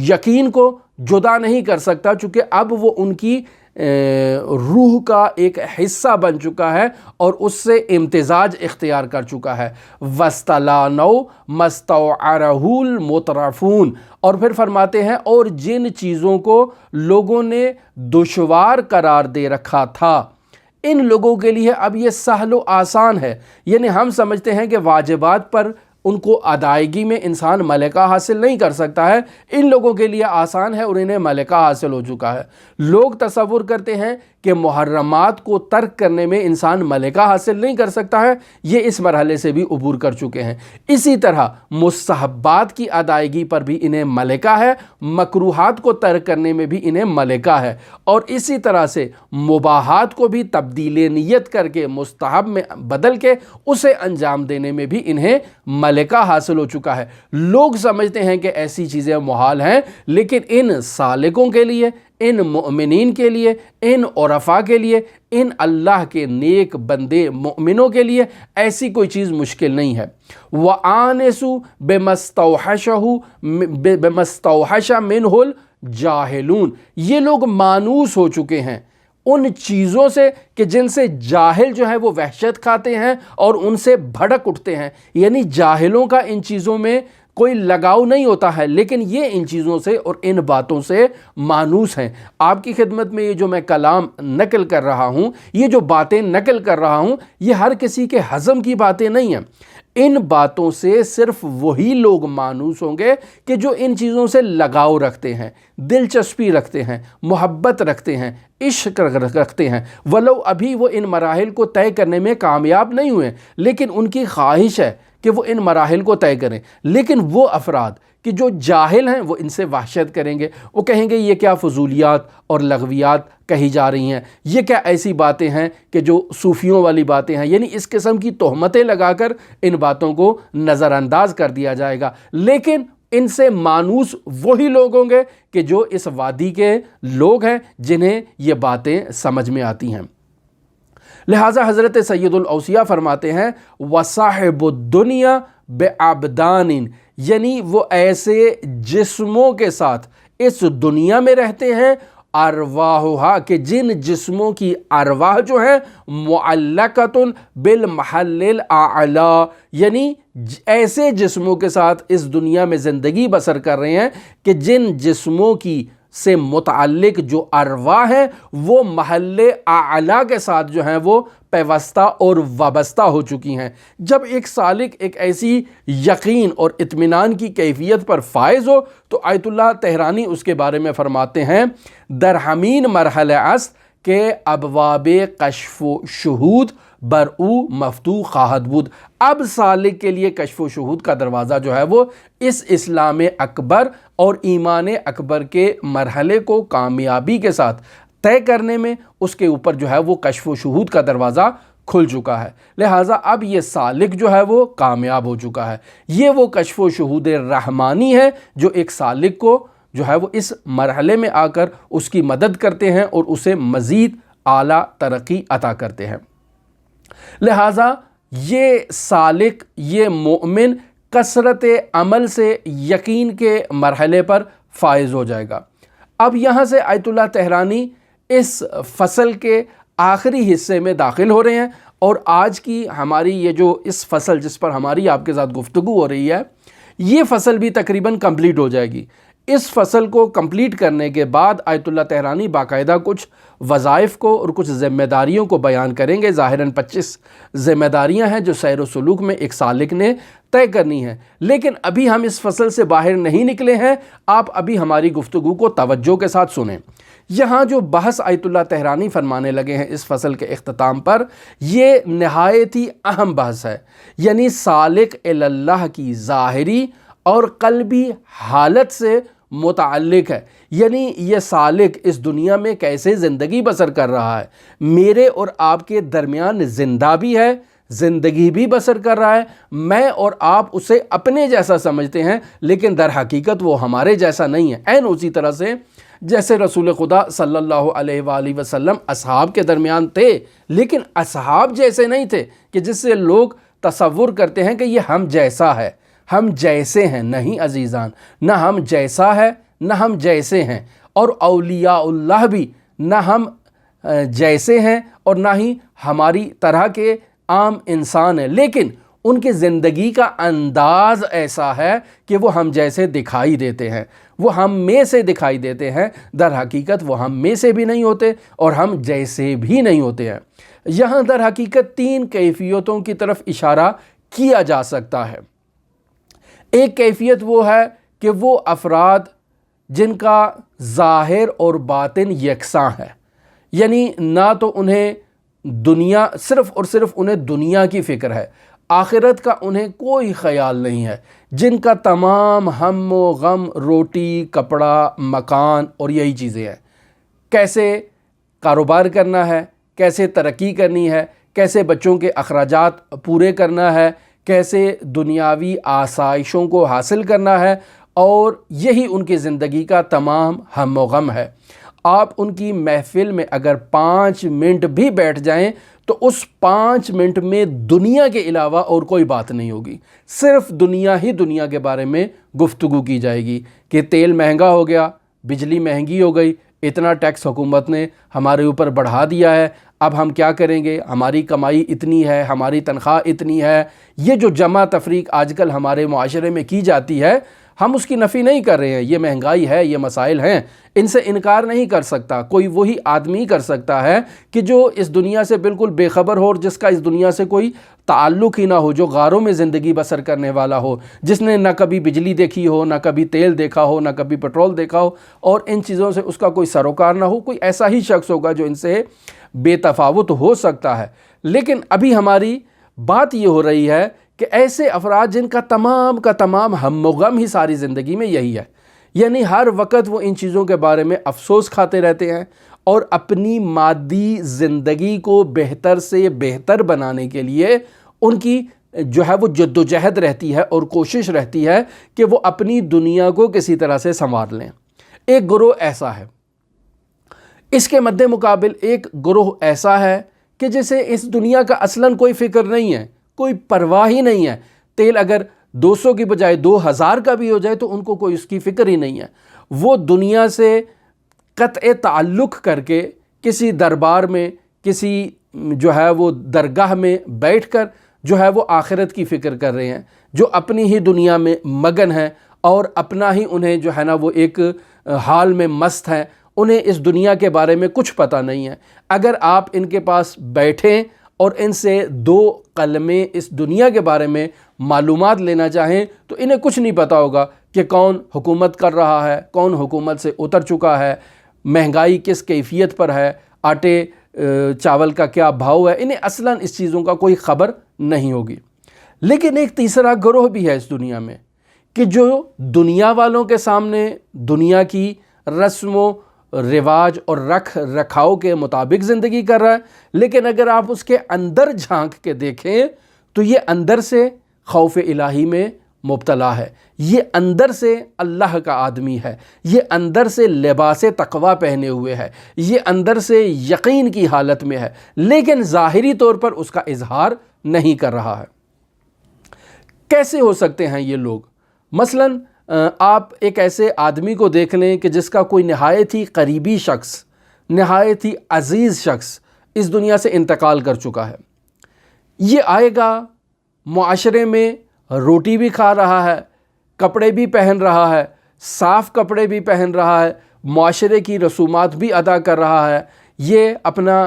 یقین کو جدا نہیں کر سکتا، چونکہ اب وہ ان کی روح کا ایک حصہ بن چکا ہے اور اس سے امتزاج اختیار کر چکا ہے۔ وَاسْتَلَانَوْا مَسْتَوْعَرَهُ الْمُتْرَفُونَ، اور پھر فرماتے ہیں اور جن چیزوں کو لوگوں نے دشوار قرار دے رکھا تھا ان لوگوں کے لیے اب یہ سہل و آسان ہے۔ یعنی ہم سمجھتے ہیں کہ واجبات پر ان کو ادائیگی میں انسان ملکہ حاصل نہیں کر سکتا ہے، ان لوگوں کے لیے آسان ہے اور انہیں ملکہ حاصل ہو چکا ہے۔ لوگ تصور کرتے ہیں کہ محرمات کو ترک کرنے میں انسان ملکہ حاصل نہیں کر سکتا ہے، یہ اس مرحلے سے بھی عبور کر چکے ہیں۔ اسی طرح مستحبات کی ادائیگی پر بھی انہیں ملکہ ہے، مکروہات کو ترک کرنے میں بھی انہیں ملکہ ہے، اور اسی طرح سے مباحات کو بھی تبدیل نیت کر کے مستحب میں بدل کے اسے انجام دینے میں بھی انہیں ملکہ حاصل ہو چکا ہے۔ لوگ سمجھتے ہیں کہ ایسی چیزیں محال ہیں، لیکن ان سالکوں کے لیے، ان مؤمنین کے لیے، ان عرفاء کے لیے، ان اللہ کے نیک بندے مؤمنوں کے لیے ایسی کوئی چیز مشکل نہیں ہے۔ وَآنِسُوا بِمَا اسْتَوْحَشَ مِنْهُ الْجَاهِلُونَ، یہ لوگ مانوس ہو چکے ہیں ان چیزوں سے کہ جن سے جاہل جو ہے وہ وحشت کھاتے ہیں اور ان سے بھڑک اٹھتے ہیں۔ یعنی جاہلوں کا ان چیزوں میں کوئی لگاؤ نہیں ہوتا ہے، لیکن یہ ان چیزوں سے اور ان باتوں سے مانوس ہیں۔ آپ کی خدمت میں یہ جو میں کلام نقل کر رہا ہوں، یہ جو باتیں نقل کر رہا ہوں، یہ ہر کسی کے ہضم کی باتیں نہیں ہیں۔ ان باتوں سے صرف وہی لوگ مانوس ہوں گے کہ جو ان چیزوں سے لگاؤ رکھتے ہیں، دلچسپی رکھتے ہیں، محبت رکھتے ہیں، عشق رکھتے ہیں، ولو ابھی وہ ان مراحل کو طے کرنے میں کامیاب نہیں ہوئے، لیکن ان کی خواہش ہے کہ وہ ان مراحل کو طے کریں۔ لیکن وہ افراد کہ جو جاہل ہیں وہ ان سے وحشت کریں گے، وہ کہیں گے یہ کیا فضولیات اور لغویات کہی جا رہی ہیں، یہ کیا ایسی باتیں ہیں کہ جو صوفیوں والی باتیں ہیں، یعنی اس قسم کی تہمتیں لگا کر ان باتوں کو نظر انداز کر دیا جائے گا۔ لیکن ان سے مانوس وہی لوگ ہوں گے کہ جو اس وادی کے لوگ ہیں، جنہیں یہ باتیں سمجھ میں آتی ہیں۔ لہٰذا حضرت سید الاوصیاء فرماتے ہیں وَصَاحِبُ الدُّنْيَا بِعَبْدَانٍ، یعنی وہ ایسے جسموں کے ساتھ اس دنیا میں رہتے ہیں، ارواحہا کہ جن جسموں کی ارواح جو ہیں معلقۃ بالمحل الاعلی، یعنی ایسے جسموں کے ساتھ اس دنیا میں زندگی بسر کر رہے ہیں کہ جن جسموں کی سے متعلق جو ارواح ہیں وہ محل اعلیٰ کے ساتھ جو ہیں وہ پیوستہ اور وابستہ ہو چکی ہیں۔ جب ایک سالک ایک ایسی یقین اور اطمینان کی کیفیت پر فائز ہو تو آیت اللہ تہرانی اس کے بارے میں فرماتے ہیں در ہمین مرحلہ است کہ ابواب کشف و شہود بر او مفتوح خواہد بود۔ اب سالک کے لیے کشف و شہود کا دروازہ جو ہے وہ اس اسلام اکبر اور ایمان اکبر کے مرحلے کو کامیابی کے ساتھ طے کرنے میں اس کے اوپر جو ہے وہ کشف و شہود کا دروازہ کھل چکا ہے، لہٰذا اب یہ سالک جو ہے وہ کامیاب ہو چکا ہے۔ یہ وہ کشف و شہود رحمانی ہے جو ایک سالک کو جو ہے وہ اس مرحلے میں آ کر اس کی مدد کرتے ہیں اور اسے مزید اعلیٰ ترقی عطا کرتے ہیں۔ لہٰذا یہ سالک، یہ مومن کثرت عمل سے یقین کے مرحلے پر فائز ہو جائے گا۔ اب یہاں سے آیت اللہ تہرانی اس فصل کے آخری حصے میں داخل ہو رہے ہیں، اور آج کی ہماری یہ جو اس فصل جس پر ہماری آپ کے ساتھ گفتگو ہو رہی ہے، یہ فصل بھی تقریباً کمپلیٹ ہو جائے گی۔ اس فصل کو کمپلیٹ کرنے کے بعد آیت اللہ تہرانی باقاعدہ کچھ وظائف کو اور کچھ ذمہ داریوں کو بیان کریں گے۔ ظاہراً 25 ذمہ داریاں ہیں جو سیر و سلوک میں ایک سالک نے طے کرنی ہیں، لیکن ابھی ہم اس فصل سے باہر نہیں نکلے ہیں۔ آپ ابھی ہماری گفتگو کو توجہ کے ساتھ سنیں۔ یہاں جو بحث آیت اللہ تہرانی فرمانے لگے ہیں اس فصل کے اختتام پر، یہ نہایت ہی اہم بحث ہے، یعنی سالک اللہ کی ظاہری اور قلبی حالت سے متعلق ہے۔ یعنی یہ سالک اس دنیا میں کیسے زندگی بسر کر رہا ہے، میرے اور آپ کے درمیان زندہ بھی ہے، زندگی بھی بسر کر رہا ہے، میں اور آپ اسے اپنے جیسا سمجھتے ہیں لیکن در حقیقت وہ ہمارے جیسا نہیں ہے۔ عین اسی طرح سے جیسے رسول خدا صلی اللہ علیہ وآلہ وسلم اصحاب کے درمیان تھے، لیکن اصحاب جیسے نہیں تھے کہ جس سے لوگ تصور کرتے ہیں کہ یہ ہم جیسا ہے، ہم جیسے ہیں۔ نہیں عزیزان، نہ ہم جیسا ہے نہ ہم جیسے ہیں، اور اولیاء اللہ بھی نہ ہم جیسے ہیں اور نہ ہی ہماری طرح کے عام انسان ہیں، لیکن ان کی زندگی کا انداز ایسا ہے کہ وہ ہم جیسے دکھائی دیتے ہیں، وہ ہم میں سے دکھائی دیتے ہیں، در حقیقت وہ ہم میں سے بھی نہیں ہوتے اور ہم جیسے بھی نہیں ہوتے ہیں۔ یہاں در حقیقت 3 کیفیتوں کی طرف اشارہ کیا جا سکتا ہے۔ ایک کیفیت وہ ہے کہ وہ افراد جن کا ظاہر اور باطن یکساں ہے، یعنی نہ تو انہیں دنیا صرف اور صرف انہیں دنیا کی فکر ہے، آخرت کا انہیں کوئی خیال نہیں ہے، جن کا تمام ہم و غم روٹی کپڑا مکان اور یہی چیزیں ہیں، کیسے کاروبار کرنا ہے، کیسے ترقی کرنی ہے، کیسے بچوں کے اخراجات پورے کرنا ہے، کیسے دنیاوی آسائشوں کو حاصل کرنا ہے، اور یہی ان کی زندگی کا تمام ہم و غم ہے۔ آپ ان کی محفل میں اگر 5 منٹ بھی بیٹھ جائیں تو اس 5 منٹ میں دنیا کے علاوہ اور کوئی بات نہیں ہوگی، صرف دنیا ہی دنیا کے بارے میں گفتگو کی جائے گی کہ تیل مہنگا ہو گیا، بجلی مہنگی ہو گئی، اتنا ٹیکس حکومت نے ہمارے اوپر بڑھا دیا ہے، اب ہم کیا کریں گے، ہماری کمائی اتنی ہے، ہماری تنخواہ اتنی ہے۔ یہ جو جمع تفریق آج کل ہمارے معاشرے میں کی جاتی ہے، ہم اس کی نفی نہیں کر رہے ہیں، یہ مہنگائی ہے، یہ مسائل ہیں، ان سے انکار نہیں کر سکتا کوئی، وہی آدمی کر سکتا ہے کہ جو اس دنیا سے بالکل بے خبر ہو اور جس کا اس دنیا سے کوئی تعلق ہی نہ ہو، جو غاروں میں زندگی بسر کرنے والا ہو، جس نے نہ کبھی بجلی دیکھی ہو، نہ کبھی تیل دیکھا ہو، نہ کبھی پیٹرول دیکھا ہو، اور ان چیزوں سے اس کا کوئی سروکار نہ ہو، کوئی ایسا ہی شخص ہوگا جو ان سے بے تفاوت ہو سکتا ہے۔ لیکن ابھی ہماری بات یہ ہو رہی ہے کہ ایسے افراد جن کا تمام ہم و غم ہی ساری زندگی میں یہی ہے، یعنی ہر وقت وہ ان چیزوں کے بارے میں افسوس کھاتے رہتے ہیں اور اپنی مادی زندگی کو بہتر سے بہتر بنانے کے لیے ان کی جو ہے وہ جد و جہد رہتی ہے اور کوشش رہتی ہے کہ وہ اپنی دنیا کو کسی طرح سے سنوار لیں۔ ایک گروہ ایسا ہے۔ اس کے مد مقابل ایک گروہ ایسا ہے کہ جسے اس دنیا کا اصلاً کوئی فکر نہیں ہے، کوئی پرواہ ہی نہیں ہے، تیل اگر 200 کی بجائے 2000 کا بھی ہو جائے تو ان کو کوئی اس کی فکر ہی نہیں ہے۔ وہ دنیا سے قطع تعلق کر کے کسی دربار میں، کسی جو ہے وہ درگاہ میں بیٹھ کر جو ہے وہ آخرت کی فکر کر رہے ہیں، جو اپنی ہی دنیا میں مگن ہیں اور اپنا ہی انہیں جو ہے نا وہ ایک حال میں مست ہیں، انہیں اس دنیا کے بارے میں کچھ پتہ نہیں ہے۔ اگر آپ ان کے پاس بیٹھیں اور ان سے 2 کلمے اس دنیا کے بارے میں معلومات لینا چاہیں تو انہیں کچھ نہیں پتہ ہوگا کہ کون حکومت کر رہا ہے، کون حکومت سے اتر چکا ہے، مہنگائی کس کیفیت پر ہے، آٹے چاول کا کیا بھاؤ ہے، انہیں اصلاً اس چیزوں کا کوئی خبر نہیں ہوگی۔ لیکن ایک تیسرا گروہ بھی ہے اس دنیا میں کہ جو دنیا والوں کے سامنے دنیا کی رسم و رواج اور رکھ رکھاؤ کے مطابق زندگی کر رہا ہے، لیکن اگر آپ اس کے اندر جھانک کے دیکھیں تو یہ اندر سے خوف الہی میں مبتلا ہے، یہ اندر سے اللہ کا آدمی ہے، یہ اندر سے لباس تقوی پہنے ہوئے ہے، یہ اندر سے یقین کی حالت میں ہے، لیکن ظاہری طور پر اس کا اظہار نہیں کر رہا ہے۔ کیسے ہو سکتے ہیں یہ لوگ؟ مثلاً آپ ایک ایسے آدمی کو دیکھ لیں کہ جس کا کوئی نہایت ہی قریبی شخص، نہایت ہی عزیز شخص اس دنیا سے انتقال کر چکا ہے۔ یہ آئے گا، معاشرے میں روٹی بھی کھا رہا ہے، کپڑے بھی پہن رہا ہے، صاف کپڑے بھی پہن رہا ہے، معاشرے کی رسومات بھی ادا کر رہا ہے، یہ اپنا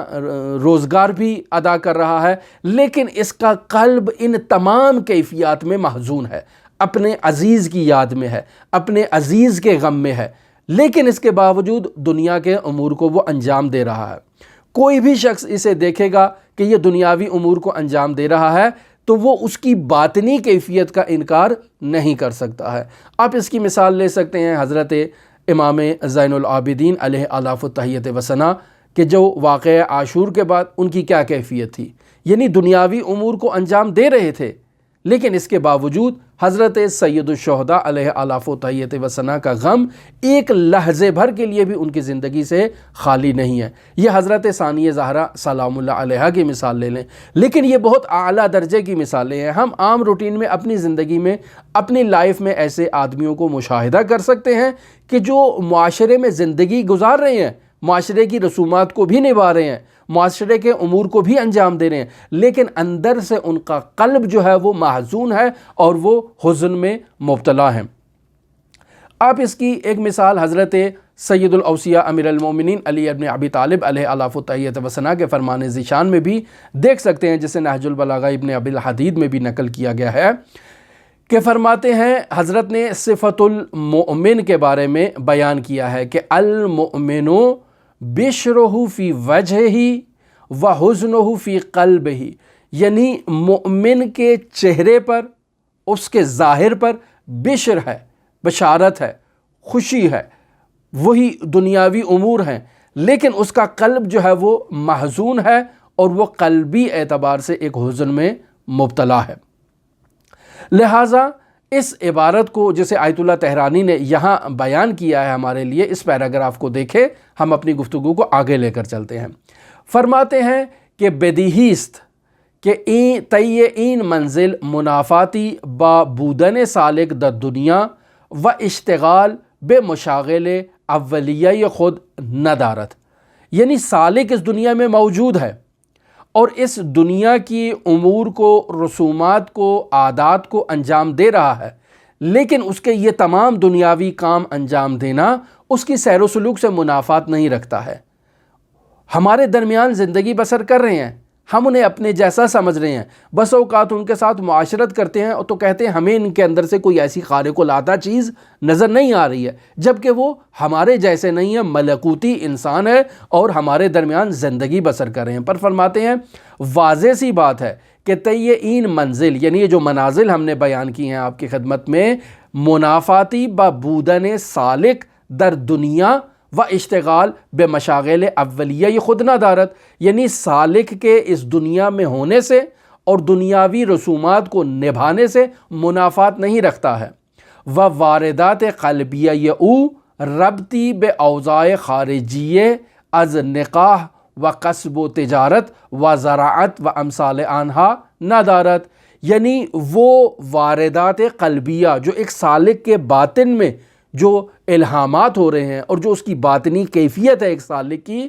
روزگار بھی ادا کر رہا ہے، لیکن اس کا قلب ان تمام کیفیات میں محزون ہے، اپنے عزیز کی یاد میں ہے، اپنے عزیز کے غم میں ہے، لیکن اس کے باوجود دنیا کے امور کو وہ انجام دے رہا ہے۔ کوئی بھی شخص اسے دیکھے گا کہ یہ دنیاوی امور کو انجام دے رہا ہے تو وہ اس کی باطنی کیفیت کا انکار نہیں کر سکتا ہے۔ آپ اس کی مثال لے سکتے ہیں حضرت امام زین العابدین علیہ آلاف التحیت و ثنا کہ جو واقعہ عاشور کے بعد ان کی کیا کیفیت تھی، یعنی دنیاوی امور کو انجام دے رہے تھے، لیکن اس کے باوجود حضرت سید الشہداء علیہ آلاف و تحیت و ثنا کا غم ایک لحظے بھر کے لیے بھی ان کی زندگی سے خالی نہیں ہے۔ یہ حضرت ثانیہ زہرا سلام اللہ علیہا کی مثال لے لیں، لیکن یہ بہت اعلیٰ درجے کی مثالیں ہیں۔ ہم عام روٹین میں اپنی زندگی میں، اپنی لائف میں ایسے آدمیوں کو مشاہدہ کر سکتے ہیں کہ جو معاشرے میں زندگی گزار رہے ہیں، معاشرے کی رسومات کو بھی نبھا رہے ہیں، معاشرے کے امور کو بھی انجام دے رہے ہیں، لیکن اندر سے ان کا قلب جو ہے وہ محزون ہے اور وہ حزن میں مبتلا ہیں۔ آپ اس کی ایک مثال حضرت سید الاوصیاء امیر المومنین علی ابن ابی طالب علیہ آلاف التحیت و ثنا کے فرمان ذیشان میں بھی دیکھ سکتے ہیں، جسے نہج البلاغہ ابن ابی الحدید میں بھی نقل کیا گیا ہے کہ فرماتے ہیں حضرت نے صفت المؤمن کے بارے میں بیان کیا ہے کہ المؤمن بشرہ فی وجہہ و حزنہ فی قلبہ، یعنی مؤمن کے چہرے پر، اس کے ظاہر پر بشر ہے، بشارت ہے، خوشی ہے، وہی دنیاوی امور ہیں، لیکن اس کا قلب جو ہے وہ محزون ہے اور وہ قلبی اعتبار سے ایک حزن میں مبتلا ہے۔ لہٰذا اس عبارت کو جسے آیت اللہ تہرانی نے یہاں بیان کیا ہے ہمارے لیے، اس پیراگراف کو دیکھیں، ہم اپنی گفتگو کو آگے لے کر چلتے ہیں۔ فرماتے ہیں کہ بدیہیست کہ این منزل منافاتی با بودن سالک در دنیا و اشتغال بے مشاغل اولیہ خود ندارت، یعنی سالک اس دنیا میں موجود ہے اور اس دنیا کی امور کو، رسومات کو، عادات کو انجام دے رہا ہے، لیکن اس کے یہ تمام دنیاوی کام انجام دینا اس کی سیر و سلوک سے منافات نہیں رکھتا ہے۔ ہمارے درمیان زندگی بسر کر رہے ہیں، ہم انہیں اپنے جیسا سمجھ رہے ہیں، بس اوقات ان کے ساتھ معاشرت کرتے ہیں تو کہتے ہیں ہمیں ان کے اندر سے کوئی ایسی خارق العادہ چیز نظر نہیں آ رہی ہے، جبکہ وہ ہمارے جیسے نہیں ہیں، ملکوتی انسان ہے اور ہمارے درمیان زندگی بسر کر رہے ہیں۔ پر فرماتے ہیں واضح سی بات ہے کہ این منزل، یعنی یہ جو منازل ہم نے بیان کی ہیں آپ کی خدمت میں، منافاتی با بودن سالک در دنیا و اشتغال بے مشاغل اولیہ یہ خود ندارت، یعنی سالک کے اس دنیا میں ہونے سے اور دنیاوی رسومات کو نبھانے سے منافات نہیں رکھتا ہے۔ و واردات قلبیہ او ربطی بے اوضاع خارجیہ از نکاح و قصب و تجارت و زراعت و امثال آنہا ندارت، یعنی وہ واردات قلبیہ جو ایک سالک کے باطن میں جو الہامات ہو رہے ہیں اور جو اس کی باطنی کیفیت ہے ایک سالک کی،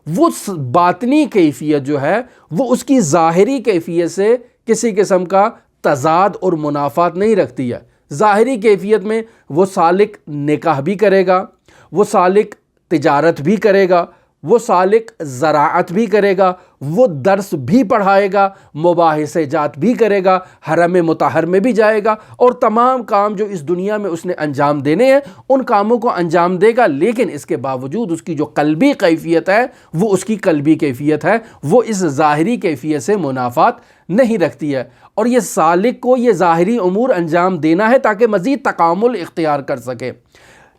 وہ باطنی کیفیت جو ہے وہ اس کی ظاہری کیفیت سے کسی قسم کا تضاد اور منافات نہیں رکھتی ہے۔ ظاہری کیفیت میں وہ سالک نکاح بھی کرے گا، وہ سالک تجارت بھی کرے گا، وہ سالک زراعت بھی کرے گا، وہ درس بھی پڑھائے گا، مباحثہ جات بھی کرے گا، حرم مطہر میں بھی جائے گا، اور تمام کام جو اس دنیا میں اس نے انجام دینے ہیں ان کاموں کو انجام دے گا، لیکن اس کے باوجود اس کی جو قلبی کیفیت ہے وہ اس کی قلبی کیفیت ہے، وہ اس ظاہری کیفیت سے منافات نہیں رکھتی ہے۔ اور یہ سالک کو یہ ظاہری امور انجام دینا ہے تاکہ مزید تکامل اختیار کر سکے۔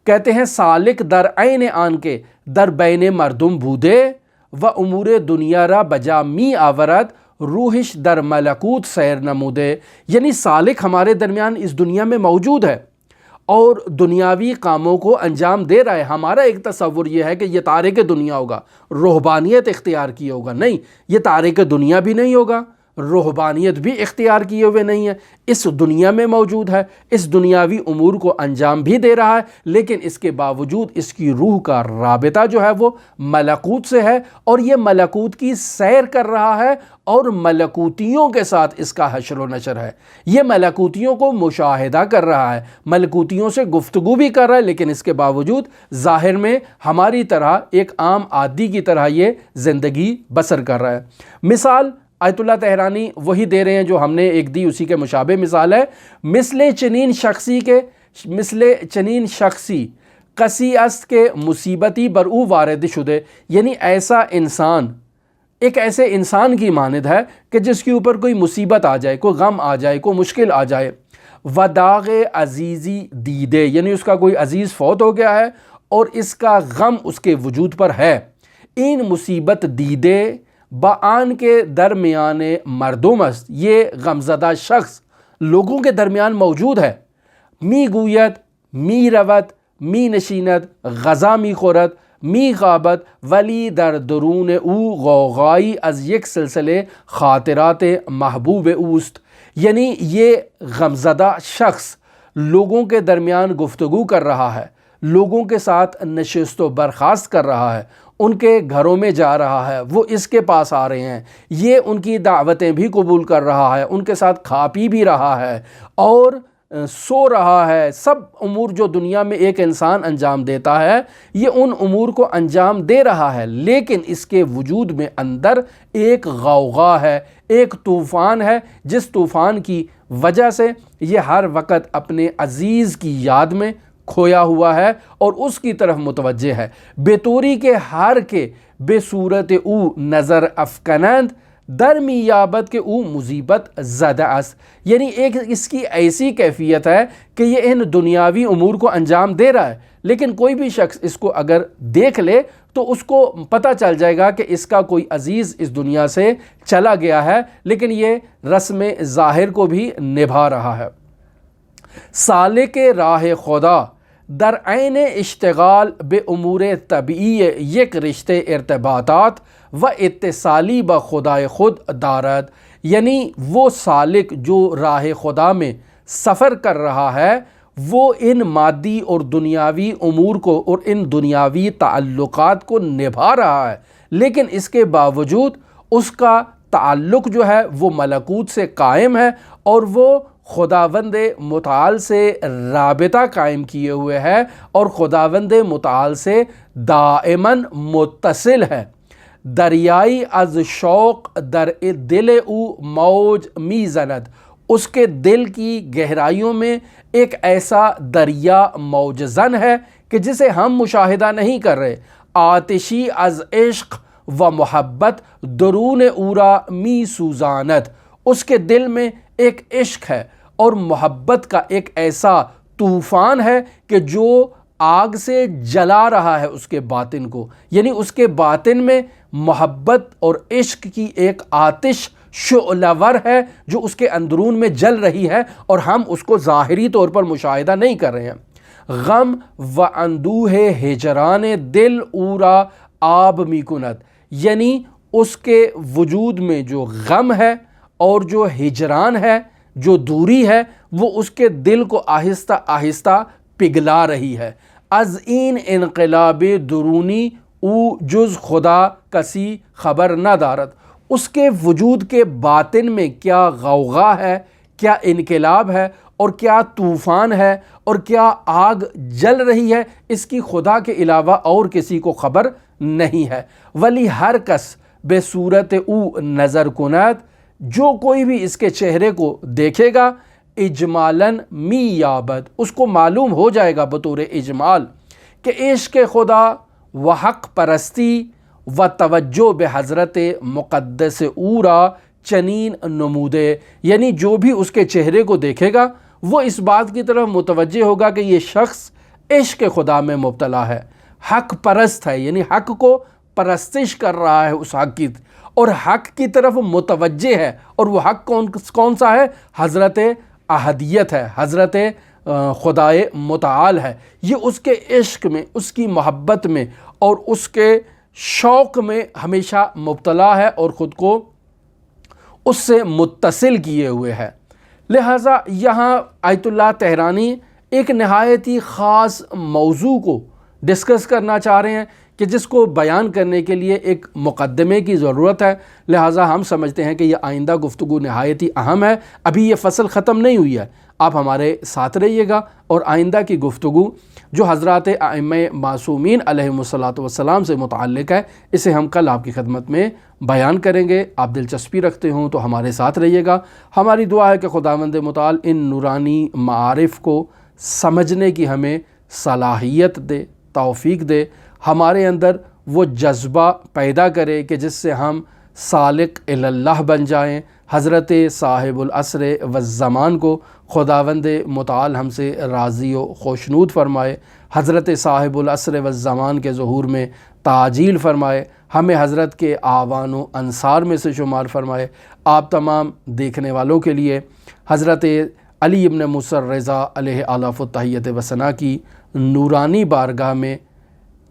کہتے ہیں سالک در عین آن کے در بین مردم بودے و امور دنیا را بجا می آورد روحش در ملکوت سیر نمودے، یعنی سالک ہمارے درمیان اس دنیا میں موجود ہے اور دنیاوی کاموں کو انجام دے رہا ہے۔ ہمارا ایک تصور یہ ہے کہ یہ تارک دنیا ہوگا، روحانیت اختیار کیے ہوگا، نہیں، یہ تارک دنیا بھی نہیں ہوگا، روحانیت بھی اختیار کیے ہوئے نہیں ہے، اس دنیا میں موجود ہے، اس دنیاوی امور کو انجام بھی دے رہا ہے، لیکن اس کے باوجود اس کی روح کا رابطہ جو ہے وہ ملکوت سے ہے، اور یہ ملکوت کی سیر کر رہا ہے اور ملکوتیوں کے ساتھ اس کا حشر و نشر ہے۔ یہ ملکوتیوں کو مشاہدہ کر رہا ہے، ملکوتیوں سے گفتگو بھی کر رہا ہے، لیکن اس کے باوجود ظاہر میں ہماری طرح ایک عام عادی کی طرح یہ زندگی بسر کر رہا ہے۔ مثال آیت اللہ تہرانی وہی دے رہے ہیں جو ہم نے ایک دی، اسی کے مشابہ مثال ہے، مثل چنین شخصی کسی است کے مصیبتی بر او وارد شدے، یعنی ایسا انسان ایک ایسے انسان کی مانند ہے کہ جس کے اوپر کوئی مصیبت آ جائے، کوئی غم آ جائے، کوئی مشکل آ جائے، و داغ عزیزی دیدے، یعنی اس کا کوئی عزیز فوت ہو گیا ہے اور اس کا غم اس کے وجود پر ہے، این مصیبت دیدے با آن کے درمیان مردم است، یہ غمزدہ شخص لوگوں کے درمیان موجود ہے، می گوید می روت می نشیند غذا می خورد می خوابد ولی در درون او غوغائی از یک سلسلے خاطرات محبوب اوست، یعنی یہ غمزدہ شخص لوگوں کے درمیان گفتگو کر رہا ہے، لوگوں کے ساتھ نشست و برخاست کر رہا ہے، ان کے گھروں میں جا رہا ہے، وہ اس کے پاس آ رہے ہیں، یہ ان کی دعوتیں بھی قبول کر رہا ہے، ان کے ساتھ کھا پی بھی رہا ہے اور سو رہا ہے، سب امور جو دنیا میں ایک انسان انجام دیتا ہے یہ ان امور کو انجام دے رہا ہے، لیکن اس کے وجود میں اندر ایک غوغا ہے، ایک طوفان ہے، جس طوفان کی وجہ سے یہ ہر وقت اپنے عزیز کی یاد میں کھویا ہوا ہے اور اس کی طرف متوجہ ہے، بے طوری کے ہر کے بے صورت او نظر افکنند درمی یابت کے او مصیبت زدہ است، یعنی ایک اس کی ایسی کیفیت ہے کہ یہ ان دنیاوی امور کو انجام دے رہا ہے، لیکن کوئی بھی شخص اس کو اگر دیکھ لے تو اس کو پتہ چل جائے گا کہ اس کا کوئی عزیز اس دنیا سے چلا گیا ہے، لیکن یہ رسم ظاہر کو بھی نبھا رہا ہے۔ سالک راہ خدا در عین اشتغال بے امور طبعی یک رشتے ارتباطات و اتصالی با خدائے خود دارد، یعنی وہ سالک جو راہ خدا میں سفر کر رہا ہے وہ ان مادی اور دنیاوی امور کو اور ان دنیاوی تعلقات کو نبھا رہا ہے، لیکن اس کے باوجود اس کا تعلق جو ہے وہ ملکوت سے قائم ہے اور وہ خداوند متعال سے رابطہ قائم کیے ہوئے ہے اور خداوند متعال سے دائماً متصل ہے۔ دریائی از شوق در دل او موج می زند، اس کے دل کی گہرائیوں میں ایک ایسا دریا موج زن ہے کہ جسے ہم مشاہدہ نہیں کر رہے۔ آتشی از عشق و محبت درون اورا می سوزاند، اس کے دل میں ایک عشق ہے اور محبت کا ایک ایسا طوفان ہے کہ جو آگ سے جلا رہا ہے اس کے باطن کو، یعنی اس کے باطن میں محبت اور عشق کی ایک آتش شعلہ ور ہے جو اس کے اندرون میں جل رہی ہے اور ہم اس کو ظاہری طور پر مشاہدہ نہیں کر رہے ہیں۔ غم و اندوہ ہجران دل اورا آب می کند، یعنی اس کے وجود میں جو غم ہے اور جو ہجران ہے، جو دوری ہے، وہ اس کے دل کو آہستہ آہستہ پگھلا رہی ہے۔ از این انقلاب درونی او جز خدا کسی خبر نہ دارد، اس کے وجود کے باطن میں کیا غوغا ہے، کیا انقلاب ہے اور کیا طوفان ہے اور کیا آگ جل رہی ہے، اس کی خدا کے علاوہ اور کسی کو خبر نہیں ہے۔ ولی ہر کس بے صورت او نظر کند، جو کوئی بھی اس کے چہرے کو دیکھے گا، اجمالاً می یابد، اس کو معلوم ہو جائے گا بطور اجمال کہ عشق خدا و حق پرستی و توجہ بے حضرت مقدس اورا چنین نمودے، یعنی جو بھی اس کے چہرے کو دیکھے گا وہ اس بات کی طرف متوجہ ہوگا کہ یہ شخص عشق خدا میں مبتلا ہے، حق پرست ہے، یعنی حق کو پرستش کر رہا ہے اس حق کی، اور حق کی طرف متوجہ ہے، اور وہ حق کون سا ہے؟ حضرت احدیت ہے، حضرت خدائے متعال ہے۔ یہ اس کے عشق میں، اس کی محبت میں اور اس کے شوق میں ہمیشہ مبتلا ہے اور خود کو اس سے متصل کیے ہوئے ہے۔ لہٰذا یہاں آیت اللہ طہرانی ایک نہایت ہی خاص موضوع کو ڈسکس کرنا چاہ رہے ہیں کہ جس کو بیان کرنے کے لیے ایک مقدمے کی ضرورت ہے، لہٰذا ہم سمجھتے ہیں کہ یہ آئندہ گفتگو نہایت ہی اہم ہے۔ ابھی یہ فصل ختم نہیں ہوئی ہے، آپ ہمارے ساتھ رہیے گا، اور آئندہ کی گفتگو جو حضرات ائمہ معصومین علیہم الصلاۃ والسلام سے متعلق ہے، اسے ہم کل آپ کی خدمت میں بیان کریں گے۔ آپ دلچسپی رکھتے ہوں تو ہمارے ساتھ رہیے گا۔ ہماری دعا ہے کہ خداوند متعال ان نورانی معارف کو سمجھنے کی ہمیں صلاحیت دے، توفیق دے، ہمارے اندر وہ جذبہ پیدا کرے کہ جس سے ہم سالک الی اللہ بن جائیں۔ حضرت صاحب العصر والزمان کو خداوند متعال ہم سے راضی و خوشنود فرمائے، حضرت صاحب العصر والزمان کے ظہور میں تعجیل فرمائے، ہمیں حضرت کے اعوان و انصار میں سے شمار فرمائے۔ آپ تمام دیکھنے والوں کے لیے حضرت علی ابن موسیٰ الرضا علیہ آلاف التحیت و ثنا کی نورانی بارگاہ میں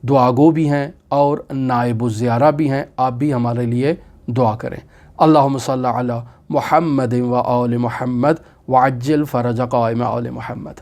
دعا گو بھی ہیں اور نائب الزیارہ بھی ہیں۔ آپ بھی ہمارے لیے دعا کریں۔ اللہم صلی علی محمد و آل محمد وعجل فرج قائم آل محمد۔